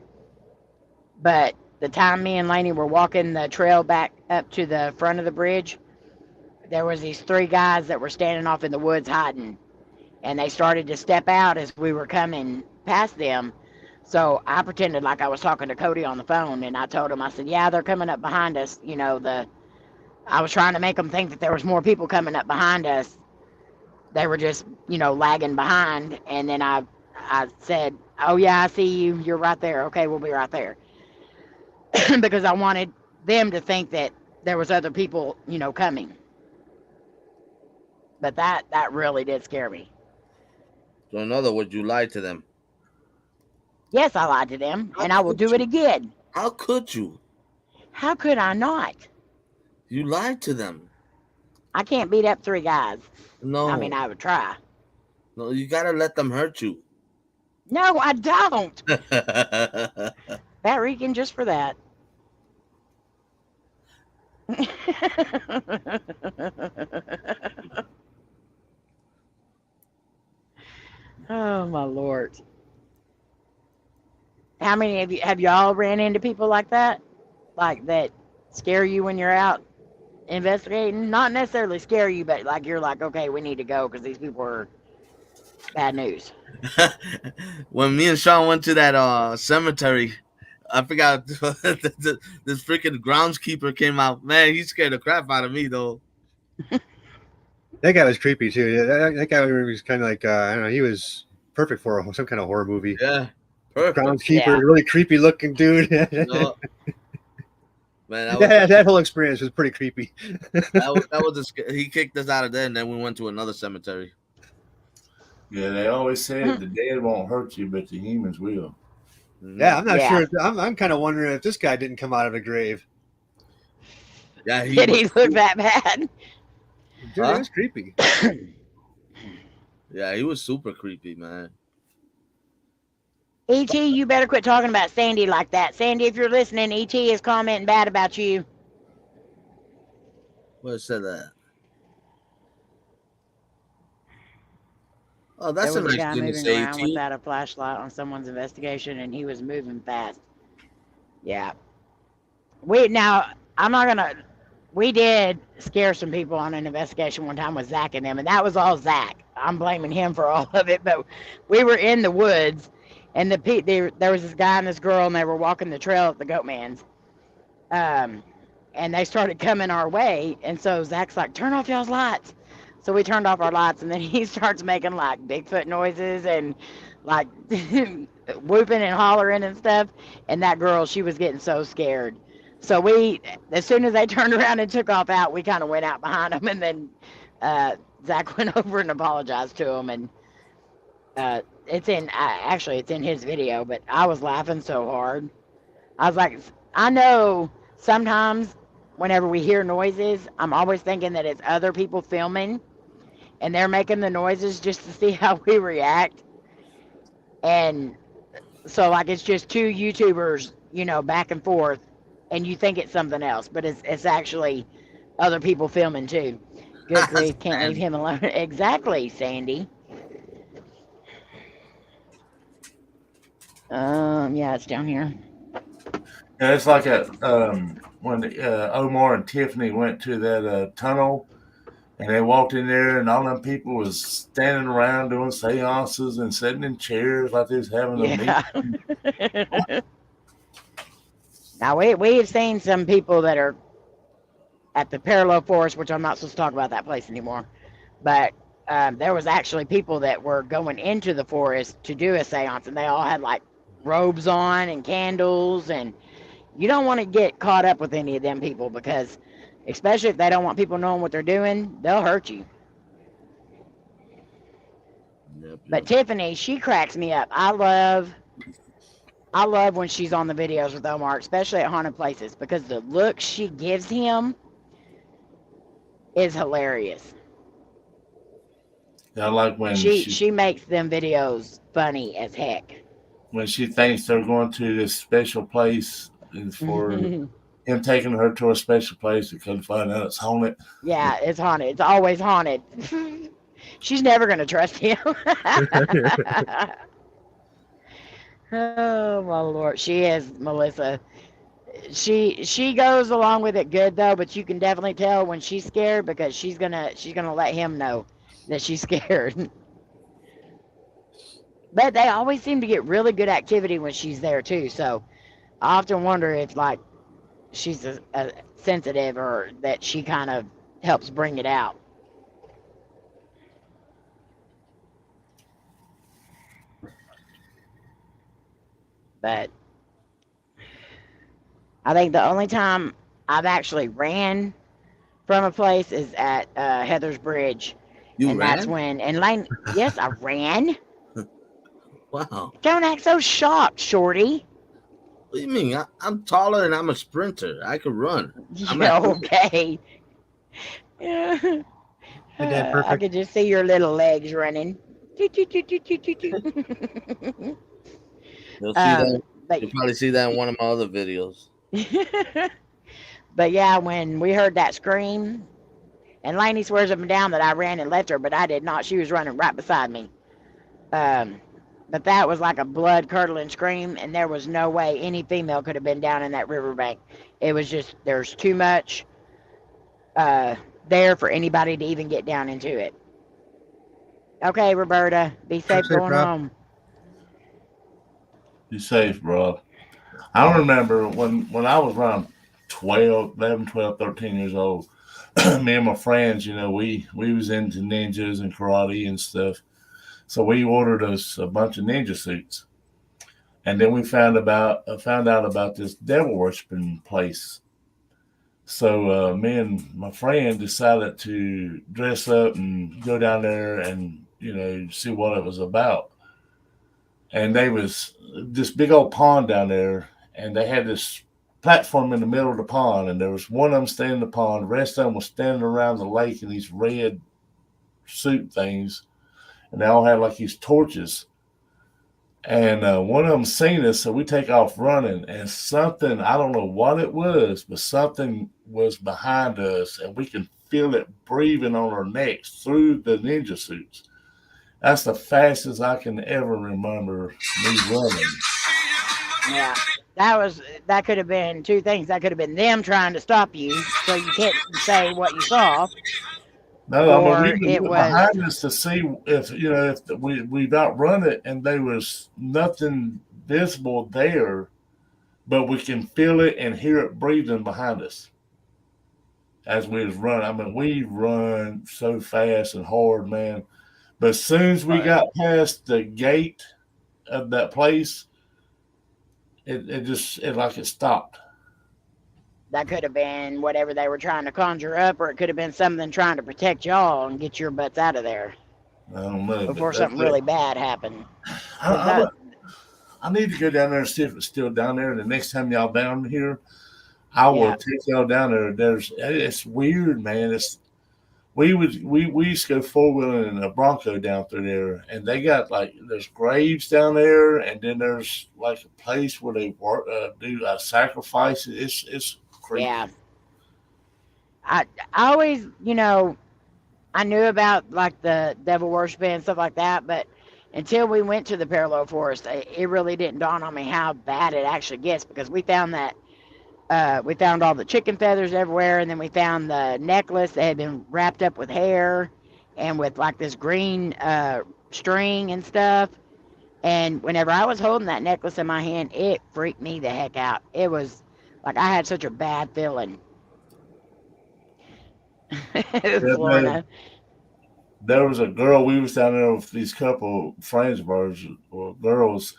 but the time me and Layne were walking the trail back up to the front of the bridge, there was these three guys that were standing off in the woods hiding, and they started to step out as we were coming past them. So I pretended like I was talking to Cody on the phone, and I told him, I said, yeah, they're coming up behind us. I was trying to make them think that there was more people coming up behind us. They were just, lagging behind. And then I said, oh, yeah, I see you. You're right there. Okay, we'll be right there. Because I wanted them to think that there was other people, coming. But that really did scare me. So in other words, you lied to them. Yes, I lied to them, and I will do it again. How could you? How could I not? You lied to them. I can't beat up three guys. No. I mean, I would try. No, you gotta let them hurt you. No, I don't. That Rican just for that. Oh my Lord. How many have y'all ran into people like that? Like that scare you when you're out investigating? Not necessarily scare you, but like you're like, okay, we need to go because these people are bad news. When me and Sean went to that cemetery, I forgot this freaking groundskeeper came out. Man, he scared the crap out of me though. That guy was creepy too. Yeah, that guy was kind of like I don't know. He was perfect for some kind of horror movie. Yeah, perfect. Groundskeeper, Yeah. really creepy looking dude. No. Man, that whole experience was pretty creepy. that was he kicked us out of there, and then we went to another cemetery. Yeah, they always said the dead won't hurt you, but the humans will. Mhm. Yeah, I'm not Yeah. sure. I'm kind of wondering if this guy didn't come out of a grave. Yeah, Did he look that bad? Dude, Huh? it was creepy. Yeah, he was super creepy, man. E.T., you better quit talking about Sandy like that. Sandy, if you're listening, E.T. is commenting bad about you. What said that? Oh, There that's a was a nice guy thing to moving say, around T. without a flashlight on someone's investigation, and he was moving fast. Yeah. We did scare some people on an investigation one time with Zach and them, and that was all Zach. I'm blaming him for all of it, but we were in the woods, and there was this guy and this girl, and they were walking the trail at the Goatman's. And they started coming our way, and so Zach's like, turn off y'all's lights. So we turned off our lights, and then he starts making like Bigfoot noises and like whooping and hollering and stuff. And that girl, she was getting so scared. So as soon as they turned around and took off out, we kind of went out behind them, and then Zach went over and apologized to him. And it's in his video, but I was laughing so hard. I was like, I know sometimes whenever we hear noises, I'm always thinking that it's other people filming and they're making the noises just to see how we react. And so, like, it's just two YouTubers, back and forth, and you think it's something else, but it's actually other people filming too. Good grief, can't leave him alone. Exactly, Sandy. Yeah, it's down here. Yeah, it's like when Omar and Tiffany went to that tunnel, and they walked in there, and all them people was standing around doing seances and sitting in chairs like they was having a meeting. Yeah. Now we have seen some people that are at the Parallel Forest, which I'm not supposed to talk about that place anymore, but there was actually people that were going into the forest to do a seance, and they all had like robes on and candles, and you don't want to get caught up with any of them people, because especially if they don't want people knowing what they're doing, they'll hurt you. Yep, But Tiffany, she cracks me up. I love when she's on the videos with Omar, especially at haunted places, because the look she gives him is hilarious. I like when She makes them videos funny as heck. when she thinks they're going to this special place and for him taking her to a special place to come find out it's haunted. Yeah, it's haunted. It's always haunted. She's never going to trust him. Oh my Lord, she is, Melissa. She goes along with it good though, but you can definitely tell when she's scared, because she's gonna let him know that she's scared. But they always seem to get really good activity when she's there too. So I often wonder if like she's a sensitive, or that she kind of helps bring it out. But I think the only time I've actually ran from a place is at Heather's Bridge. You and ran? That's when, and Layne, yes, I ran. Wow. Don't act so shocked, Shorty. What do you mean? I'm taller and I'm a sprinter. I could run. Yeah, okay. Yeah. Hey, Dad, I perfect. could just see your little legs running. You'll see that. But, You'll probably see that in one of my other videos. but yeah, when we heard that scream, and Lainey swears up and down that I ran and left her, but I did not. She was running right beside me. But that was like a blood curdling scream, and there was no way any female could have been down in that riverbank. It was just, there's too much there for anybody to even get down into it. Okay, Roberta, be safe going home. Be safe, bro. I remember when I was around 11, 12, 13 years old, me and my friends, we was into ninjas and karate and stuff. So we ordered us a bunch of ninja suits. And then we found out about this devil worshiping place. So me and my friend decided to dress up and go down there and, see what it was about. and they was this big old pond down there, and they had this platform in the middle of the pond, and there was one of them standing in the pond. The rest of them was standing around the lake in these red suit things, and they all had like these torches. And one of them seen us, so we take off running, and something, I don't know what it was, but something was behind us, and we can feel it breathing on our necks through the ninja suits. That's the fastest I can ever remember me running. Yeah. That could have been two things. That could have been them trying to stop you so you can't say what you saw. No, I Or mean, we it looked was behind us to see if we'd outrun it, and there was nothing visible there, but we can feel it and hear it breathing behind us as we was running. I mean, we run so fast and hard, man. But as soon as we got past the gate of that place, it like it stopped. that could have been whatever they were trying to conjure up, or it could have been something trying to protect y'all and get your butts out of there I don't know. before something really bad happened. I need to go down there and see if it's still down there. The next time y'all down here, I will take y'all down there. It's weird, man. We used to go 4-wheeling in a Bronco down through there, and they got like there's graves down there, and then there's like a place where they do sacrifices. It's crazy. Yeah. I always, I knew about like the devil worshiping and stuff like that, but until we went to the parallel forest, it really didn't dawn on me how bad it actually gets, because we found that we found all the chicken feathers everywhere, and then we found the necklace that had been wrapped up with hair and with like this green string and stuff. And whenever I was holding that necklace in my hand, it freaked me the heck out. It was like I had such a bad feeling. Florida. There was a girl, we was down there with these couple friends of ours, or girls,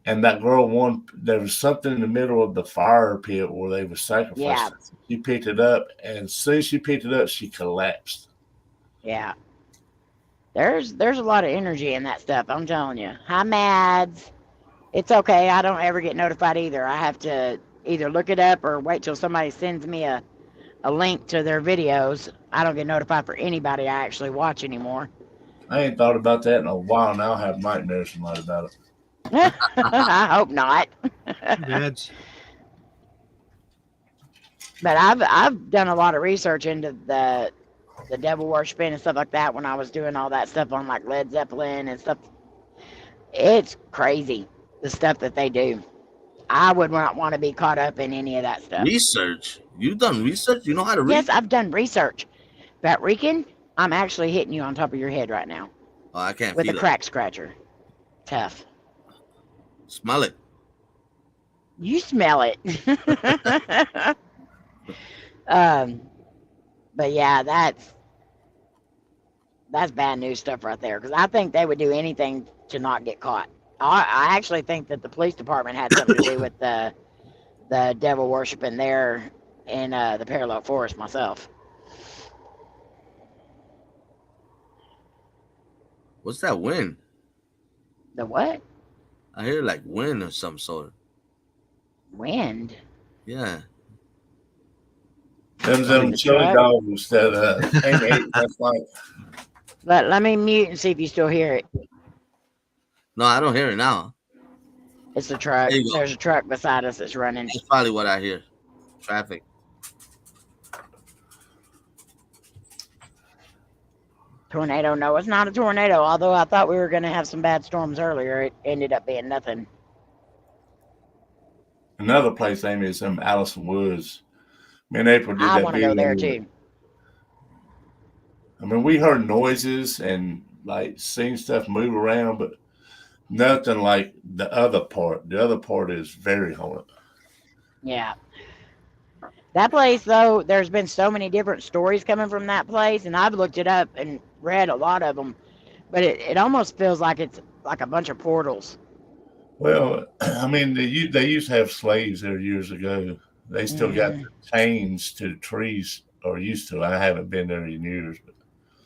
and that girl there was something in the middle of the fire pit where they were sacrificing. Yeah. She picked it up, and as soon as she picked it up, she collapsed. Yeah. There's a lot of energy in that stuff, I'm telling you. Hi, Mads. It's okay. I don't ever get notified either. I have to either look it up or wait till somebody sends me a link to their videos. I don't get notified for anybody I actually watch anymore. I ain't thought about that in a while now. I have nightmares tonight about it. I hope not. Mads. But I've done a lot of research into the devil worshiping and stuff like that when I was doing all that stuff on like Led Zeppelin and stuff. It's crazy, the stuff that they do. I would not want to be caught up in any of that stuff. Research? You've done research? You know how to read? Yes, I've done research. But Rican, I'm actually hitting you on top of your head right now. Oh, I can't with feel a crack scratcher. Tough. Smell it. You smell it. But yeah, that's bad news stuff right there, because I think they would do anything to not get caught. I actually think that the police department had something to do with the devil worshiping there in the parallel forest myself. What's that wind? The what? I hear like wind of some sort. Wind? Yeah. Them chili dogs that ain't ate. That's like. Let me mute and see if you still hear it. No, I don't hear it now. It's a truck. There's a truck beside us that's running. That's probably what I hear. Traffic. Tornado? No, it's not a tornado. Although I thought we were going to have some bad storms earlier, it ended up being nothing. Another place, Amy, is in Allison Woods. Me and April did that. I want to go there too. I mean, we heard noises and like seen stuff move around, but nothing like the other part. The other part is very haunted. Yeah. That place, though, there's been so many different stories coming from that place, and I've looked it up and read a lot of them, but it almost feels like it's like a bunch of portals. Well, I mean, they used to have slaves there years ago. They still got the chains to the trees, or used to. I haven't been there in years. But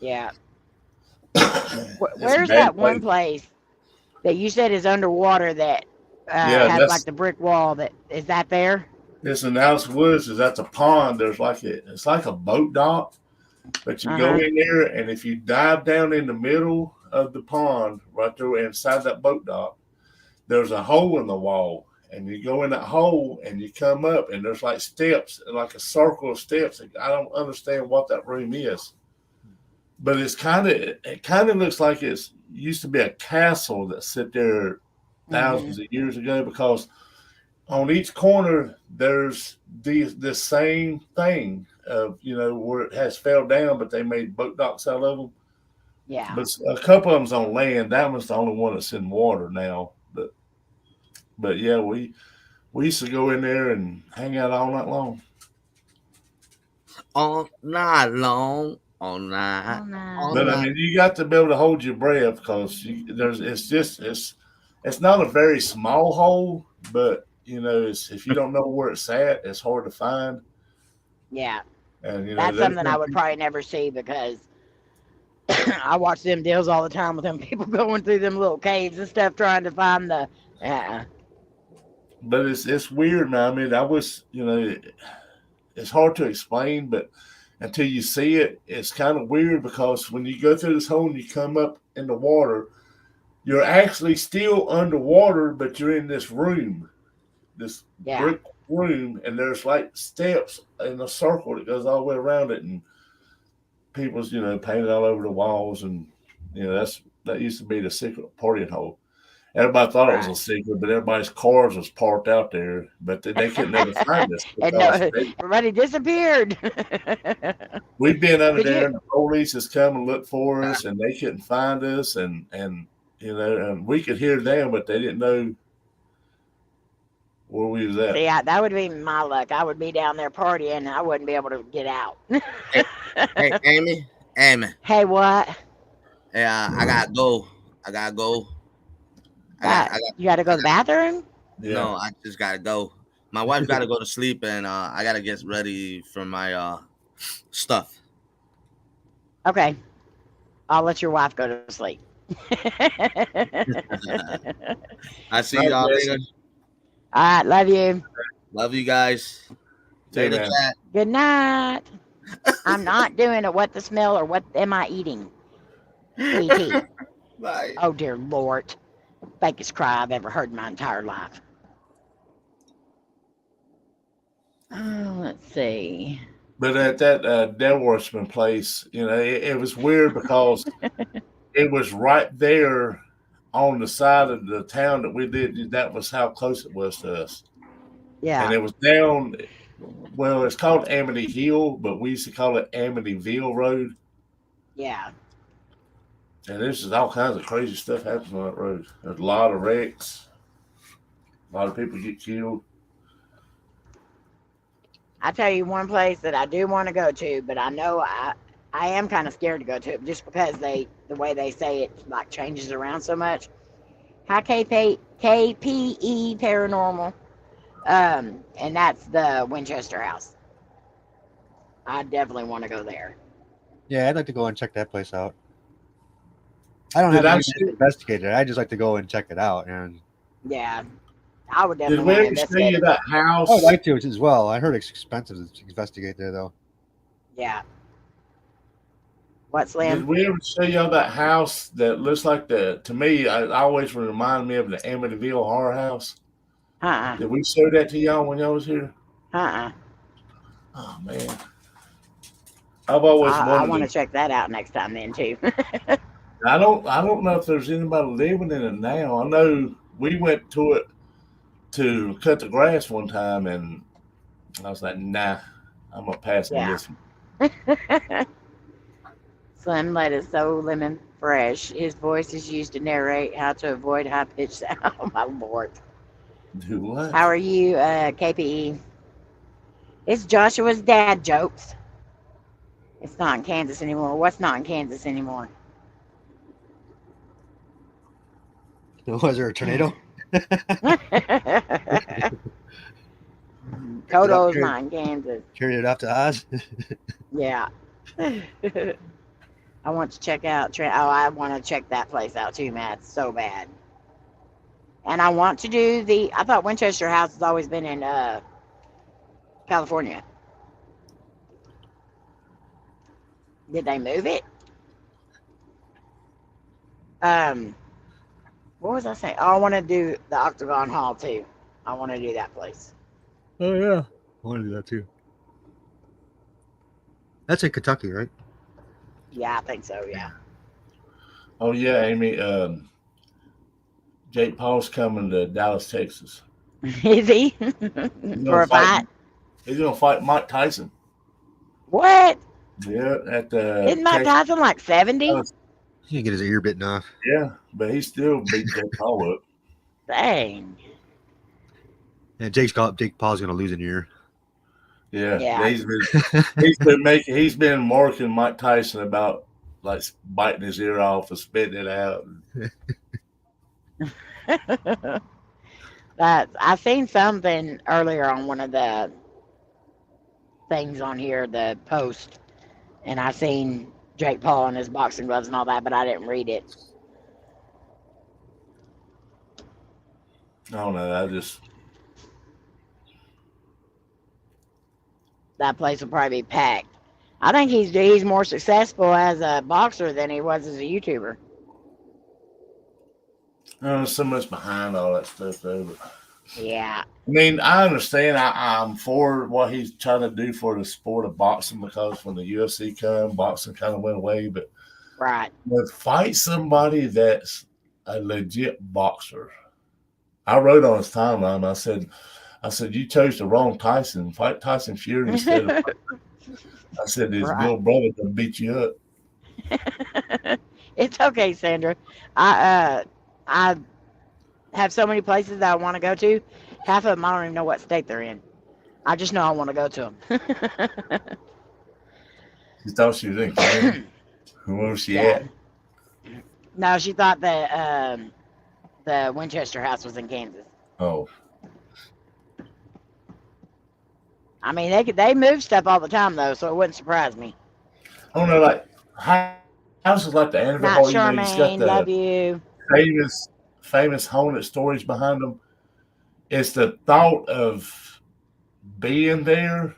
yeah. Where's that one place that you said is underwater that Yeah, has like that's the brick wall. That is that there? this in Alice Woods. Is that's a pond. There's like it's like a boat dock, but you go Uh-huh. in there, and if you dive down in the middle of the pond, right there inside that boat dock, there's a hole in the wall, and you go in that hole, and you come up, and there's like steps, like a circle of steps. I don't understand what that room is, but it kind of looks like it's used to be a castle that sit there thousands of years ago, because on each corner there's the same thing of where it has fell down, but they made boat docks out of them. Yeah. But a couple of them's on land. That one's the only one that's in water now. But yeah, we used to go in there and hang out all night long. All night long, all night. Oh, no. all But I night. mean, you got to be able to hold your breath, because it's not a very small hole, but if you don't know where it's at, it's hard to find. Yeah. And That's something I would probably never see, because I watch them deals all the time with them people going through them little caves and stuff trying to find the. But it's weird now. I mean, it's hard to explain, but until you see it, it's kind of weird, because when you go through this hole and you come up in the water, you're actually still underwater, but you're in this room, this brick room, and there's like steps in a circle that goes all the way around it, and people's painted all over the walls, and that used to be the secret partying hole. Everybody thought it was a secret, but everybody's cars was parked out there, but they could never find us. Everybody disappeared. We've been under there, and the police has come and looked for us, and they couldn't find us, and and we could hear them, but they didn't know where we was at. Yeah, that would be my luck. I would be down there partying, and I wouldn't be able to get out. Hey, Amy. Hey, what? Yeah, I gotta go. You got to go to the bathroom? Yeah. No, I just gotta go. My wife gotta go to sleep, and I gotta get ready for my stuff. Okay. I'll let your wife go to sleep. I see y'all later. All right. Love you. Love you guys. Later, chat. Good night. I'm not doing a what the smell or what am I eating. ET. Bye. Oh, dear Lord. Fakest cry I've ever heard in my entire life. Oh, let's see. But at that Delworthman place, it was weird, because it was right there on the side of the town that we did. That was how close it was to us. Yeah. And it was down, well, it's called Amity Hill, but we used to call it Amityville Road. Yeah. And there's just all kinds of crazy stuff happens on that road. There's a lot of wrecks. A lot of people get killed. I tell you one place that I do want to go to, but I know I am kind of scared to go to it, just because the way they say it like changes around so much. Hi, KPE Paranormal, and that's the Winchester House. I definitely want to go there. Yeah, I'd like to go and check that place out. I don't have to investigate it. I just like to go and check it out. And yeah, I would Did definitely we ever show you that house? I'd like to as well. I heard it's expensive to investigate there, though. Yeah. What, Slim? Did we ever show y'all that house that looks like to me, it always remind me of the Amityville horror house? Did we show that to y'all when y'all was here? Oh, man. I've always wanted I want to check that out next time then, too. I don't know if there's anybody living in it now. I know we went to it to cut the grass one time, and I was like, nah, I'm going to pass on this one. Slim Light is so lemon fresh. His voice is used to narrate how to avoid high-pitched sound. Oh, my Lord. Do what? How are you, KPE? It's Joshua's dad jokes. It's not in Kansas anymore. What's not in Kansas anymore? Was there a tornado? Toto's not in Kansas. Carried it off to Oz? Yeah. I want to check out. I want to check that place out too, Matt. It's so bad. And I want to do I thought Winchester House has always been in California. Did they move it? What was I saying? Oh, I want to do the Octagon Hall too. I want to do that place. Oh yeah, I want to do that too. That's in Kentucky, right? Yeah, I think so. Yeah. Oh yeah, Amy. Jake Paul's coming to Dallas, Texas. Is he for a fight? He's gonna fight Mike Tyson. What? Yeah, at the. Isn't Mike Tyson like 70? He can get his ear bitten off. Yeah, but he still beat Jake Paul up. Dang. Yeah, Jake Paul's gonna lose an ear. Yeah. He's been marking Mike Tyson about like biting his ear off and spitting it out. I seen something earlier on one of the things on here, the post, and I seen Jake Paul and his boxing gloves and all that, but I didn't read it. I don't know. That place will probably be packed. I think he's more successful as a boxer than he was as a YouTuber. So much behind all that stuff, though. But, yeah. I mean, I understand. I'm for what he's trying to do for the sport of boxing, because when the UFC came, boxing kind of went away. But right, fight somebody that's a legit boxer. I wrote on his timeline. I said, you chose the wrong Tyson. Fight Tyson Fury instead of. I said, his little brother can beat you up. It's okay, Sandra. I have so many places that I want to go to. Half of them, I don't even know what state they're in. I just know I want to go to them. She thought she was in Canada. Where was she at? No, she thought that the Winchester House was in Kansas. Oh. I mean, they move stuff all the time, though, so it wouldn't surprise me. I don't know, like, houses like the Annabelle Not Hall, Charmaine, love you. Famous haunted stories behind them. It's the thought of being there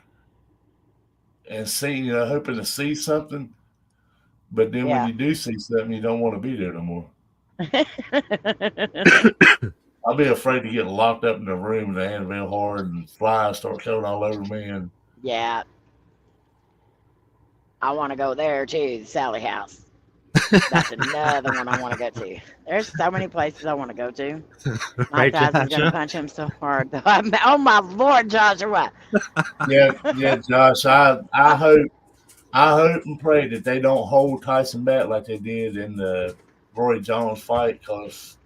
and seeing, hoping to see something. But then when you do see something, you don't want to be there no more. I'll be afraid to get locked up in the room in the Annabelle Hall and flies start coming all over me. And yeah. I want to go there too, the Sally House. That's another one I want to go to. There's so many places I want to go to. Mike Tyson's going to punch him so hard. Oh my Lord, Joshua. Yeah, Josh. I hope and pray that they don't hold Tyson back like they did in the Roy Jones fight, because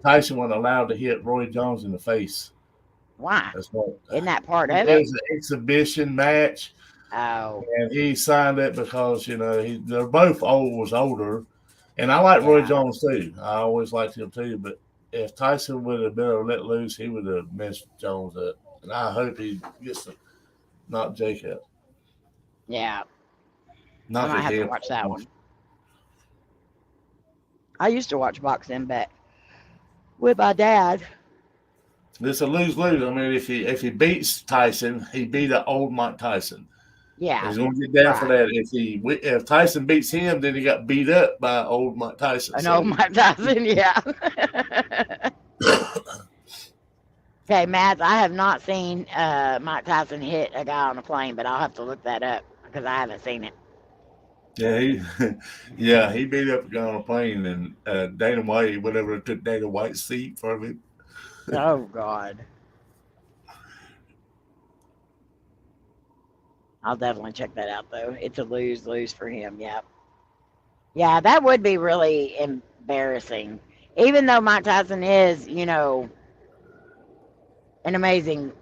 Tyson wasn't allowed to hit Roy Jones in the face. Why? Isn't that part of it? It was an exhibition match. Oh. And he signed it because, they're both older. And I like Roy Jones too. I always liked him too. But if Tyson would have been let loose, he would have messed Jones up. And I hope he gets to knock Jake out. Yeah. I might have to watch that one. I used to watch boxing back with my dad. It's a lose-lose. I mean, if he beats Tyson, he beat an old Mike Tyson. Yeah, he's going to get down for that. If Tyson beats him, then he got beat up by old Mike Tyson. Old Mike Tyson, yeah. Okay, Matt, I have not seen Mike Tyson hit a guy on a plane, but I'll have to look that up because I haven't seen it. Yeah, he beat up a guy on a plane, and Dana White, whatever, took Dana White's seat from him. Oh God. I'll definitely check that out, though. It's a lose-lose for him. Yep. Yeah, that would be really embarrassing. Even though Mike Tyson is, an amazing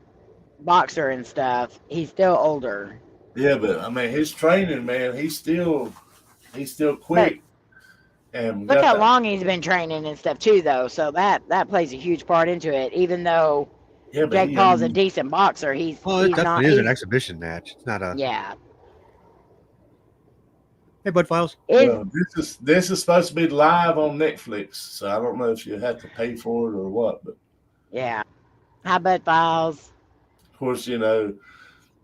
boxer and stuff, he's still older. Yeah, but I mean, his training, man, he's still quick. And look how long he's been training and stuff too, though. So that plays a huge part into it. Even though Jake Paul's a decent boxer, it definitely is an exhibition match. It's not a. Yeah. Hey, Bud Files. Is This is supposed to be live on Netflix, so I don't know if you have to pay for it or what. But yeah. How about Files? of course, you know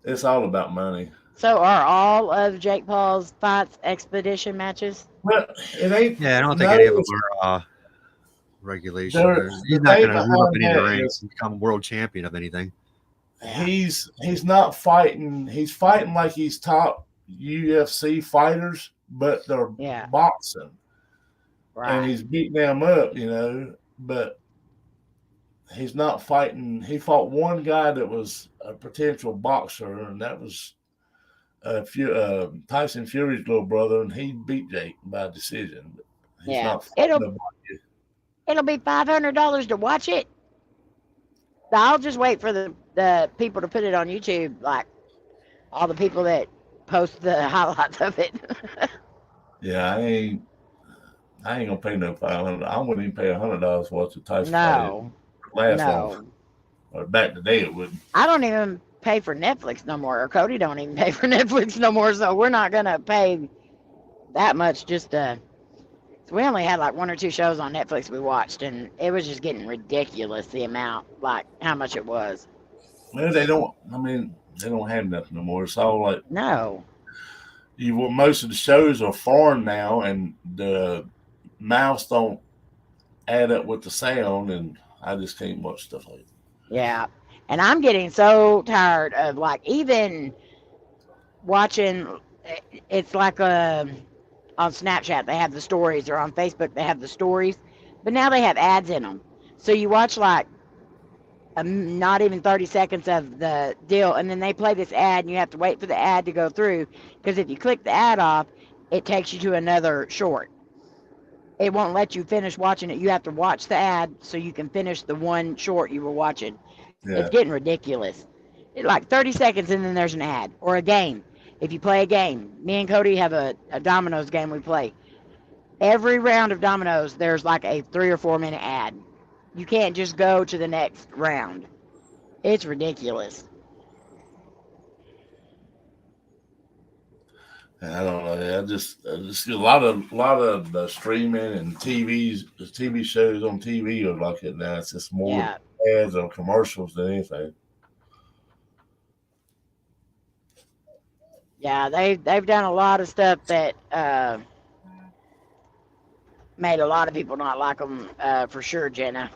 it's all about money. So are all of Jake Paul's fights expedition matches? Well, it ain't. Yeah, I don't think no, any of them are regulation. He's the not thing going to move up behind any of the that ranks is and become world champion of anything. he's not fighting. He's fighting like he's top UFC fighters, but they're Yeah. boxing, and Right. he's beating them up, you know. But he's not fighting. He fought one guy that was a potential boxer, and that was Tyson Fury's little brother, and he beat Jake by decision. But he's Yeah. not fighting nobody. It'll be $500 to watch it. I'll just wait for the people to put it on YouTube, like all the people that post the highlights of it. Yeah, I ain't gonna pay no $500. I wouldn't even pay $100 to watch a Tyson No. fight. Last No. long, or back in the day it wouldn't. I don't even pay for Netflix no more, or Cody don't even pay for Netflix no more, so we're not gonna pay that much just to. So we only had like 1 or 2 shows on Netflix we watched, and it was just getting ridiculous the amount, like how much it was. Well, they don't. I mean, they don't have nothing no more. It's all like No. most of the shows are foreign now, and the mouse don't add up with the sound, and I just can't watch stuff like that. Yeah. And I'm getting so tired of like even watching. It's like on Snapchat they have the stories, or on Facebook they have the stories, but now they have ads in them. So you watch like not even 30 seconds of the deal, and then they play this ad, and you have to wait for the ad to go through, because if you click the ad off, it takes you to another short. It won't let you finish watching it. You have to watch the ad so you can finish the one short you were watching. Yeah. It's getting ridiculous. Like 30 seconds and then there's an ad. Or a game. If you play a game, me and Cody have a dominoes game we play. Every round of dominoes, there's like a 3 or 4 minute ad. You can't just go to the next round. It's ridiculous. I don't know. I just a lot of the streaming and TV shows on TV are like it now. It's just more ads or commercials than anything. Yeah, they've done a lot of stuff that made a lot of people not like them, for sure, Jenna.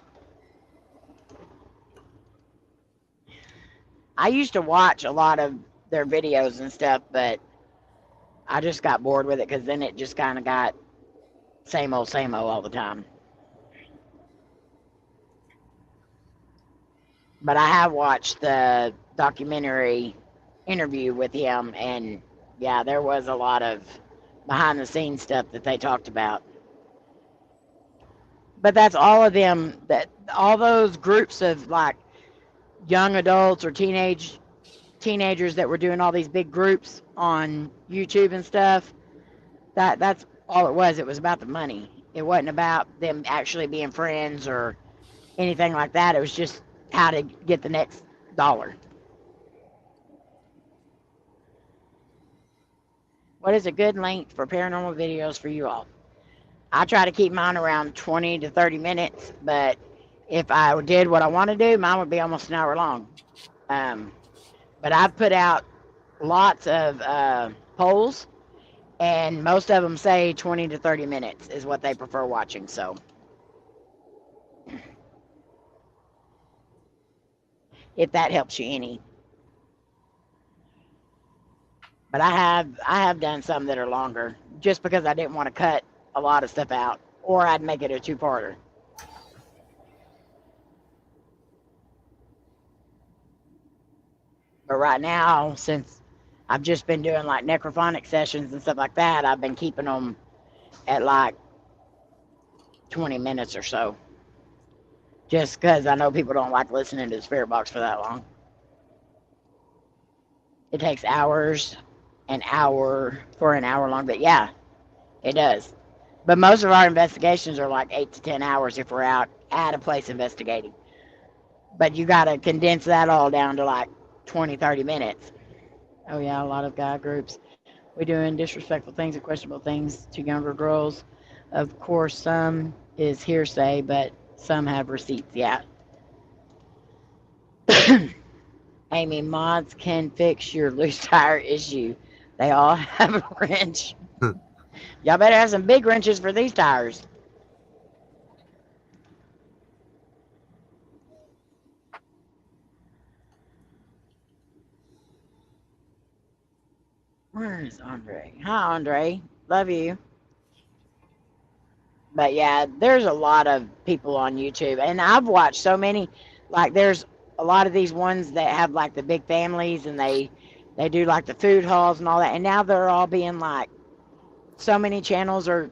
I used to watch a lot of their videos and stuff, but I just got bored with it, because then it just kind of got same old all the time. But I have watched the documentary interview with him, and yeah, there was a lot of behind the scenes stuff that they talked about. But that's all of them, that all those groups of like young adults or teenagers that were doing all these big groups on YouTube and stuff. That's all it was. It was about the money. It wasn't about them actually being friends or anything like that. It was just how to get the next dollar. What is a good length for paranormal videos for you all? I try to keep mine around 20 to 30 minutes, but if I did what I want to do, mine would be almost an hour long. But I've put out lots of polls, and most of them say 20 to 30 minutes is what they prefer watching. So if that helps you any. But I have done some that are longer, just because I didn't want to cut a lot of stuff out, or I'd make it a 2-parter. But right now, since I've just been doing like necrophonic sessions and stuff like that, I've been keeping them at like 20 minutes or so. Just because I know people don't like listening to the spirit box for that long. It takes hours, an hour for an hour long, but yeah, it does. But most of our investigations are like 8 to 10 hours if we're out at a place investigating. But you got to condense that all down to like 20, 30 minutes. Oh, yeah, a lot of guy groups. We doing disrespectful things and questionable things to younger girls. Of course, some is hearsay, but some have receipts. Yeah. Amy, mods can fix your loose tire issue. They all have a wrench. Y'all better have some big wrenches for these tires. Where is Andre? Hi, Andre. Love you. But yeah, there's a lot of people on YouTube, and I've watched so many. Like, there's a lot of these ones that have like the big families, and they do like the food hauls and all that. And now they're all being like, so many channels are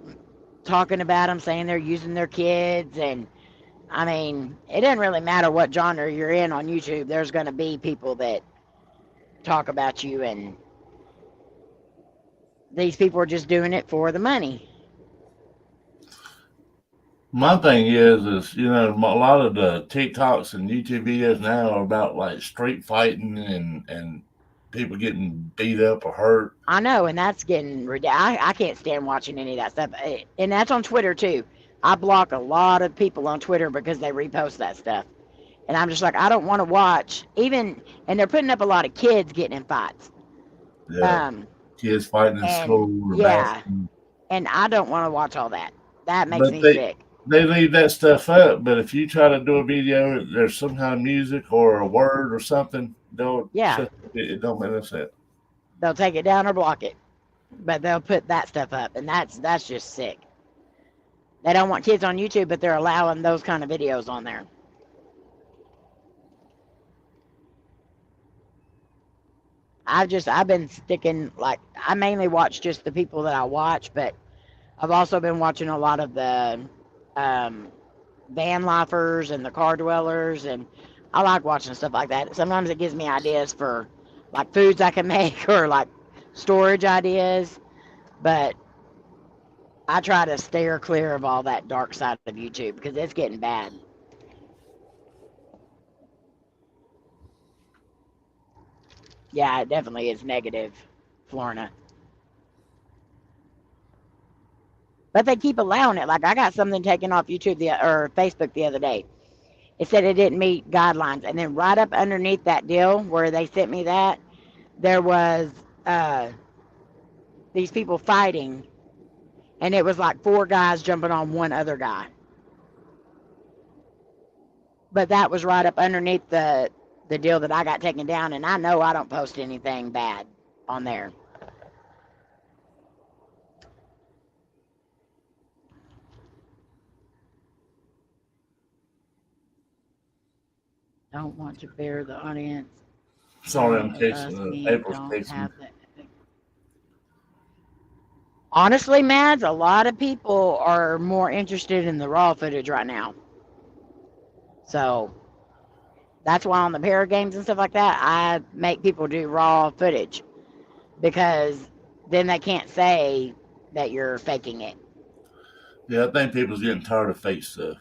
talking about them, saying they're using their kids. And I mean, it doesn't really matter what genre you're in on YouTube. There's going to be people that talk about you, and these people are just doing it for the money. My thing is you know, a lot of the TikToks and YouTube videos now are about like street fighting and people getting beat up or hurt. I know, and that's getting ridiculous. I can't stand watching any of that stuff. And that's on Twitter too. I block a lot of people on Twitter because they repost that stuff. And I'm just like, I don't want to watch even, and they're putting up a lot of kids getting in fights. Yeah, kids fighting in school or yeah, bathroom. and I don't want to watch all that. That makes But me sick. they leave that stuff up. But if you try to do a video, there's some kind of music or a word or something, they'll it don't make no sense. They'll take it down or block it, but they'll put that stuff up, and that's just sick. They don't want kids on YouTube, but they're allowing those kind of videos on there. I've been sticking, like, I mainly watch just the people that I watch, but I've also been watching a lot of the van lifers and the car dwellers, and I like watching stuff like that. Sometimes it gives me ideas for like foods I can make or like storage ideas, but I try to steer clear of all that dark side of YouTube because it's getting bad. Yeah, it definitely is negative, Florina. But they keep allowing it. Like, I got something taken off YouTube or Facebook the other day. It said it didn't meet guidelines. And then right up underneath that deal where they sent me that, there was these people fighting. And it was like 4 guys jumping on one other guy. But that was right up underneath the deal that I got taken down. And I know I don't post anything bad on there. Don't want to bear the audience. Sorry, I'm chasing April's chasing. Honestly, Mads, a lot of people are more interested in the raw footage right now. So that's why on the para games and stuff like that, I make people do raw footage because then they can't say that you're faking it. Yeah, I think people's getting tired of fake stuff.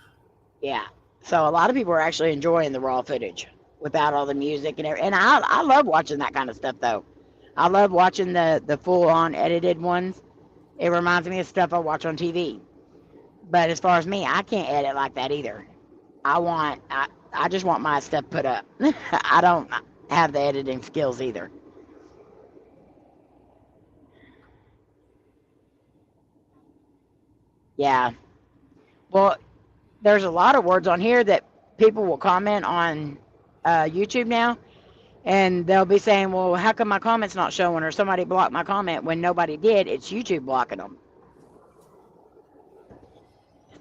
Yeah. So a lot of people are actually enjoying the raw footage without all the music and everything. And I love watching that kind of stuff, though. I love watching the full-on edited ones. It reminds me of stuff I watch on TV. But as far as me, I can't edit like that either. I just want my stuff put up. I don't have the editing skills either. Yeah. Well, there's a lot of words on here that people will comment on YouTube now, and they'll be saying, well, how come my comment's not showing, or somebody blocked my comment when nobody did. It's YouTube blocking them.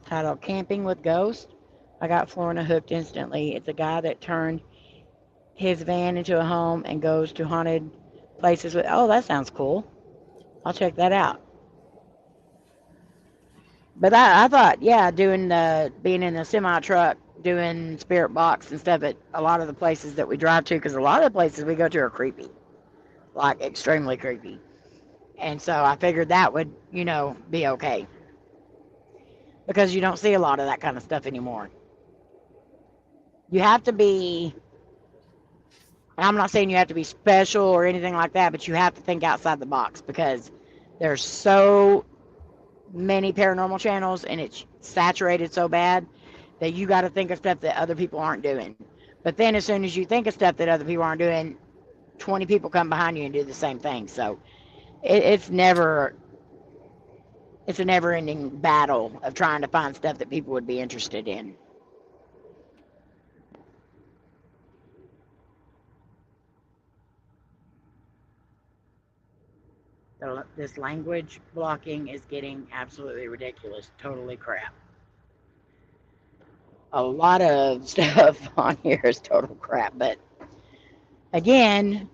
Titled Camping with Ghosts. I got Florina hooked instantly. It's a guy that turned his van into a home and goes to haunted places with, oh, that sounds cool. I'll check that out. But I thought, yeah, being in a semi truck, doing spirit box and stuff at a lot of the places that we drive to, because a lot of the places we go to are creepy, like extremely creepy. And so I figured that would, be okay. Because you don't see a lot of that kind of stuff anymore. You have to be And I'm not saying you have to be special or anything like that, but you have to think outside the box because there's so many paranormal channels and it's saturated so bad that you got to think of stuff that other people aren't doing. But then as soon as you think of stuff that other people aren't doing, 20 people come behind you and do the same thing. So it's a never ending battle of trying to find stuff that people would be interested in. This language blocking is getting absolutely ridiculous. Totally crap. A lot of stuff on here is total crap, but again,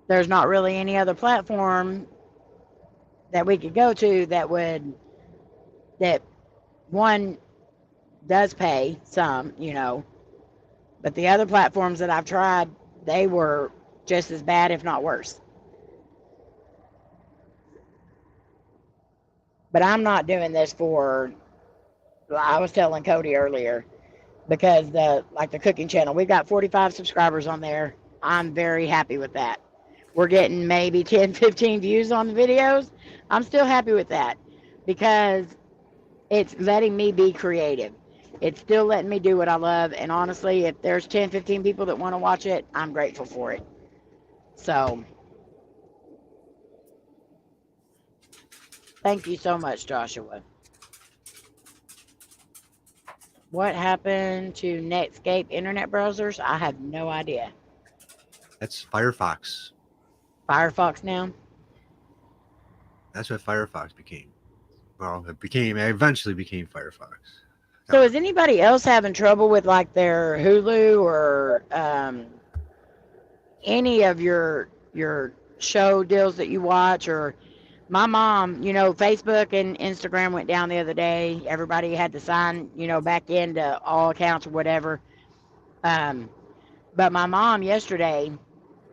there's not really any other platform that we could go to that one does pay some, but the other platforms that I've tried, they were just as bad, if not worse. But I'm not doing this I was telling Cody earlier, because the cooking channel, we've got 45 subscribers on there. I'm very happy with that. We're getting maybe 10, 15 views on the videos. I'm still happy with that because it's letting me be creative. It's still letting me do what I love. And honestly, if there's 10, 15 people that want to watch it, I'm grateful for it. So thank you so much, Joshua. What happened to Netscape internet browsers? I have no idea. That's Firefox. Firefox now? That's what Firefox became. Well, it eventually became Firefox. So is anybody else having trouble with like their Hulu or any of your show deals that you watch? Or my mom, Facebook and Instagram went down the other day. Everybody had to sign, back into all accounts or whatever. But my mom yesterday,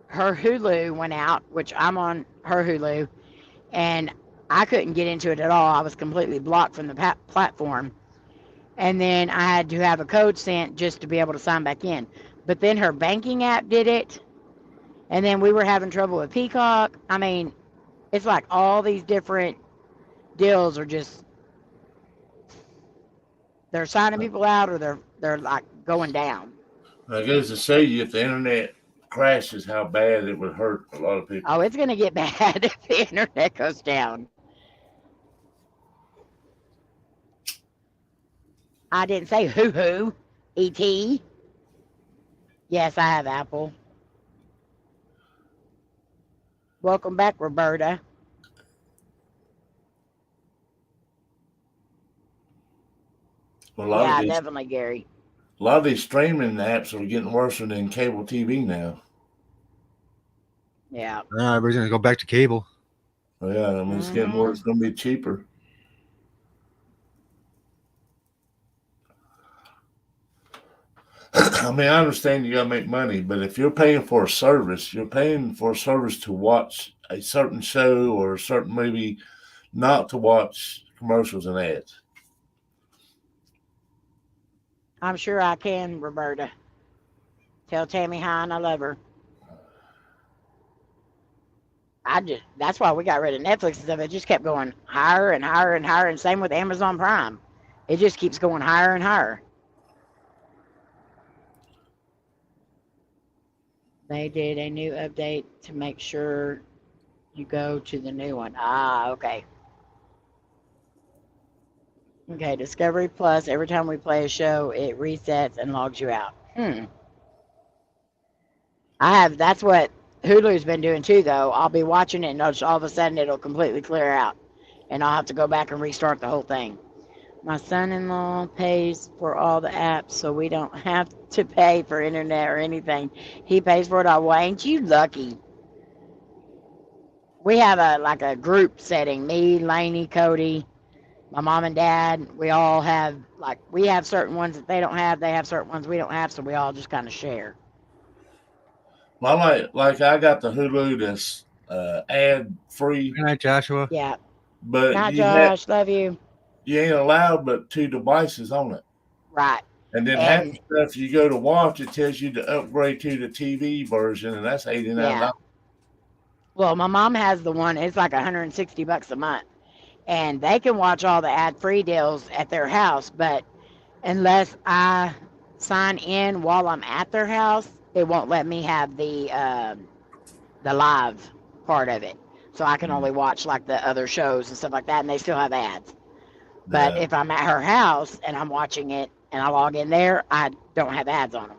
her Hulu went out, which I'm on her Hulu, and I couldn't get into it at all. I was completely blocked from the platform. And then I had to have a code sent just to be able to sign back in. But then her banking app did it. And then we were having trouble with Peacock. I mean, it's like all these different deals are just, they're signing people out, or they're like going down. I guess to say if the internet crashes, how bad it would hurt a lot of people. Oh, it's going to get bad if the internet goes down. I didn't say hoo-hoo, E.T. Yes, I have Apple. Welcome back, Roberta. Well, Yeah, definitely, Gary. A lot of these streaming apps are getting worse than cable TV now. Yeah. Everybody's going to go back to cable. Well, yeah, I mean, it's getting worse. It's going to be cheaper. I mean, I understand you got to make money, but if you're paying for a service, you're paying for a service to watch a certain show or a certain movie, not to watch commercials and ads. I'm sure I can, Roberta. Tell Tammy Hine I love her. That's why we got rid of Netflix and stuff. It just kept going higher and higher and higher, and same with Amazon Prime. It just keeps going higher and higher. They did a new update to make sure you go to the new one. Okay. Okay, Discovery Plus, every time we play a show, it resets and logs you out. That's what Hulu's been doing too, though. I'll be watching it and all of a sudden it'll completely clear out. And I'll have to go back and restart the whole thing. My son-in-law pays for all the apps, so we don't have to pay for internet or anything. He pays for it all. Well, ain't you lucky? We have a group setting. Me, Layne, Cody, my mom and dad. We all have, we have certain ones that they don't have. They have certain ones we don't have, so we all just kind of share. Well, I got the Hulu that's ad free. Good night, Joshua. Yeah. But Not Josh, love you. You ain't allowed but 2 devices on it. Right. And then half the And stuff you go to watch, it tells you to upgrade to the TV version, and that's $89. yeah, well, my mom has the one. It's like $160 a month, and they can watch all the ad-free deals at their house. But unless I sign in while I'm at their house, it won't let me have the live part of it. So I can only watch like the other shows and stuff like that, and they still have ads. But Yeah. if I'm at her house and I'm watching it and I log in there, I don't have ads on them.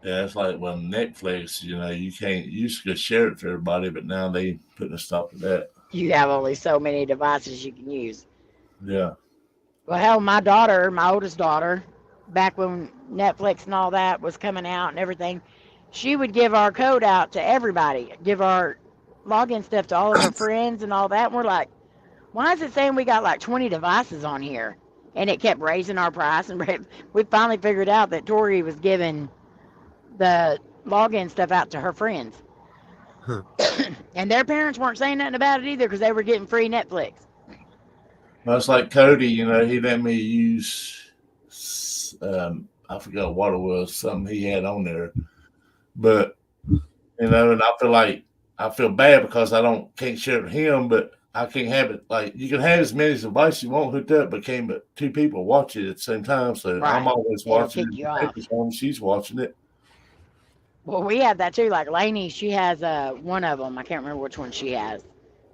Yeah, it's like when Netflix, you can't, you used to share it for everybody, but now they putting a stop to that. You have only so many devices you can use. Yeah. Well, hell, my daughter, my oldest daughter, back when Netflix and all that was coming out and everything, she would give our code out to everybody, give our login stuff to all of her friends and all that. And we're like, why is it saying we got like 20 devices on here? And it kept raising our price. And we finally figured out that Tori was giving the login stuff out to her friends. Huh. And their parents weren't saying nothing about it either because they were getting free Netflix. Well, it's like Cody, he let me use, I forgot what it was, something he had on there. But, and I feel bad because can't share it with him, but I can't have it. Like, you can have as many devices you want hooked up, but two people watch it at the same time. So Right. I'm always It'll watching kick it. you off. She's watching it. Well, we have that too. Like Layne, she has one of them. I can't remember which one she has.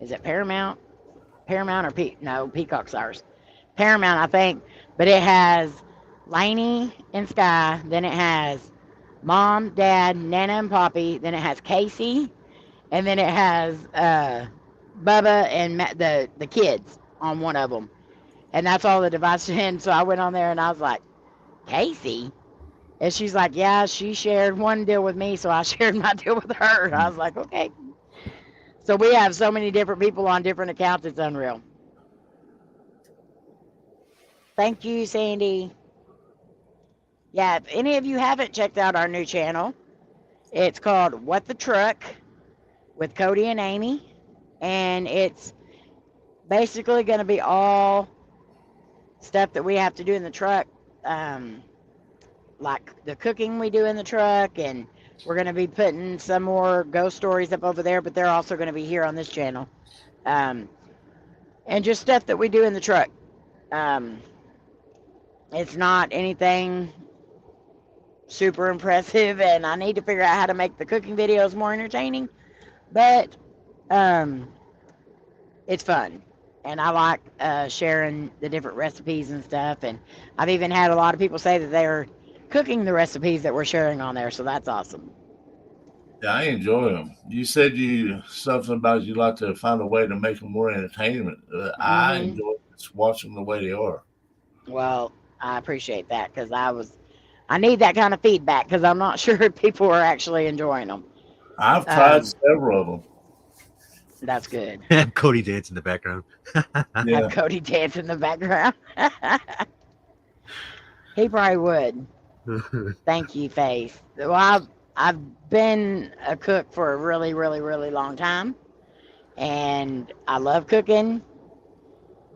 Is it Paramount? Paramount or Peacock's ours. Paramount, I think. But it has Layne and Sky. Then it has Mom, Dad, Nana, and Poppy. Then it has Casey. And then it has Bubba and the kids on one of them. And that's all the devices in. So I went on there and I was like, Casey? And she's like, yeah, she shared one deal with me, so I shared my deal with her. And I was like, okay. So we have so many different people on different accounts, it's unreal. Thank you, Sandy. Yeah, if any of you haven't checked out our new channel, it's called What the Truck with Cody and Amy. And it's basically going to be all stuff that we have to do in the truck. Like the cooking we do in the truck, and we're going to be putting some more ghost stories up over there, but they're also going to be here on this channel. And just stuff that we do in the truck. It's not anything super impressive, and I need to figure out how to make the cooking videos more entertaining, but it's fun. And I like sharing the different recipes and stuff, and I've even had a lot of people say that they're cooking the recipes that we're sharing on there, so that's awesome. Yeah, I enjoy them. You said something about you like to find a way to make them more entertainment. I enjoy just watching the way they are. Well, I appreciate that because I need that kind of feedback because I'm not sure if people are actually enjoying them. I've tried several of them. That's good. Cody dance in the background. Yeah. Have Cody dance in the background. He probably would. Thank you, Faith. Well, I've been a cook for a really, really, really long time, and I love cooking.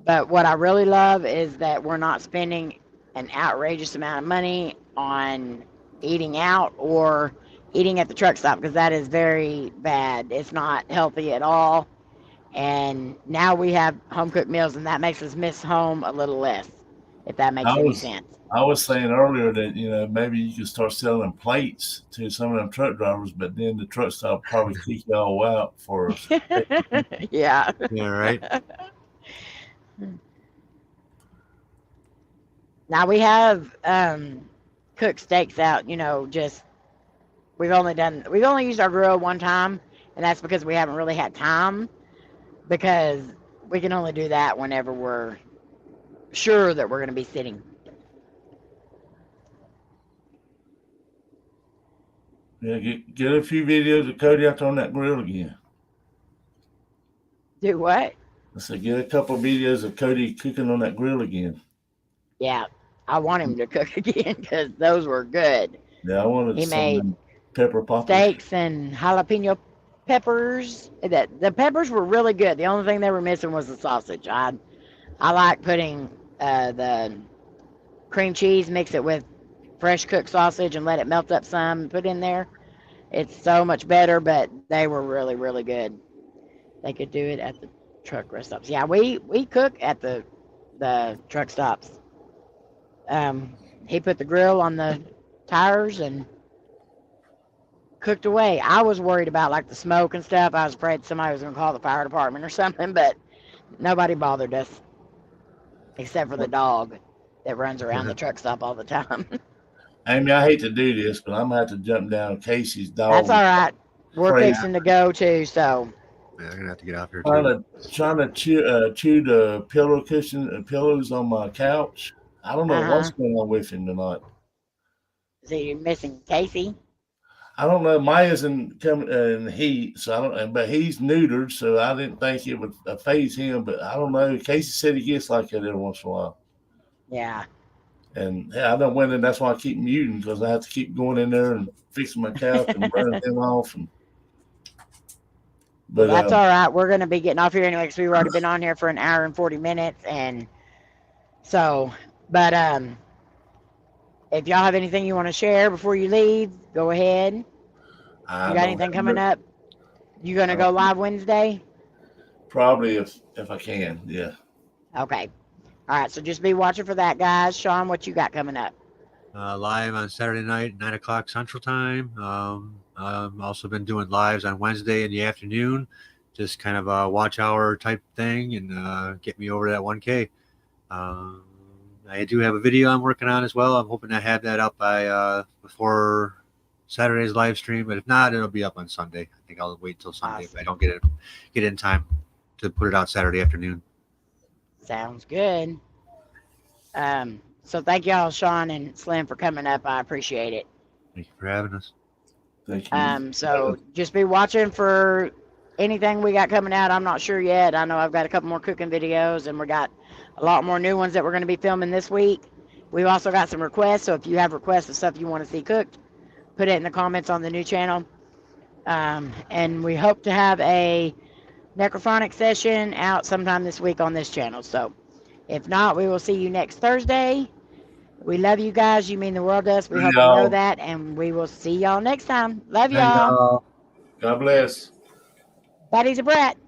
But what I really love is that we're not spending an outrageous amount of money on eating out or eating at the truck stop because that is very bad. It's not healthy at all. And now we have home cooked meals, and that makes us miss home a little less, if that makes any sense. I was saying earlier that maybe you could start selling plates to some of them truck drivers, but then the truck stop probably kick y'all out for us. Yeah. Yeah, right. Now we have cooked steaks out. Just we've only used our grill one time, and that's because we haven't really had time. Because we can only do that whenever we're sure that we're going to be sitting. Yeah, get a few videos of Cody out there on that grill again. Do what? I said, get a couple of videos of Cody cooking on that grill again. Yeah, I want him to cook again because those were good. Yeah, I wanted He made pepper poppers. Steaks and jalapeno peppers. The peppers were really good. The only thing they were missing was the sausage. I like putting the cream cheese, mix it with fresh cooked sausage, and let it melt up some, and put in there. It's so much better, but they were really, really good. They could do it at the truck rest stops. Yeah, we cook at the truck stops. He put the grill on the tires and cooked away. I was worried about like the smoke and stuff. I was afraid somebody was going to call the fire department or something, but nobody bothered us except for the dog that runs around the truck stop all the time. Amy, I hate to do this, but I'm gonna have to jump down Casey's dog. That's all right. We're Crazy. fixing to go too, so Yeah, I'm gonna have to get out here Trying to chew the pillow cushion pillows on my couch. I don't know what's going on with him tonight. so you're missing Casey. I don't know. Maya's in heat, so I don't. But he's neutered, so I didn't think it would phase him. But I don't know. Casey said he gets like that every once in a while. Yeah. And I don't win, and that's why I keep muting because I have to keep going in there and fixing my couch and running him off. But That's all right. We're going to be getting off here anyway because we've already been on here for an hour and 40 minutes. And so, but if y'all have anything you want to share before you leave, go ahead. You got anything coming up? You going to go live Wednesday? Probably if I can, yeah. Okay. All right. So just be watching for that, guys. Sean, what you got coming up? live on Saturday night, 9 o'clock Central Time. I've also been doing lives on Wednesday in the afternoon, just kind of a watch hour type thing, and get me over that 1K. I do have a video I'm working on as well. I'm hoping to have that up by before Saturday's live stream, but if not, it'll be up on Sunday. I think I'll wait till Sunday if I don't get in time to put it out Saturday afternoon. Sounds good. So thank y'all, Sean and Slim, for coming up. I appreciate it. Thank you for having us. Thank you. So just be watching for anything we got coming out. I'm not sure yet. I know I've got a couple more cooking videos, and we got a lot more new ones that we're going to be filming this week. We've also got some requests, so if you have requests of stuff you want to see cooked, put it in the comments on the new channel. And we hope to have a Necrophonics session out sometime this week on this channel. So if not, we will see you next Thursday. We love you guys. You mean the world to us. We hope you know that, and we will see y'all next time. Love y'all. God bless. Buddy's a brat.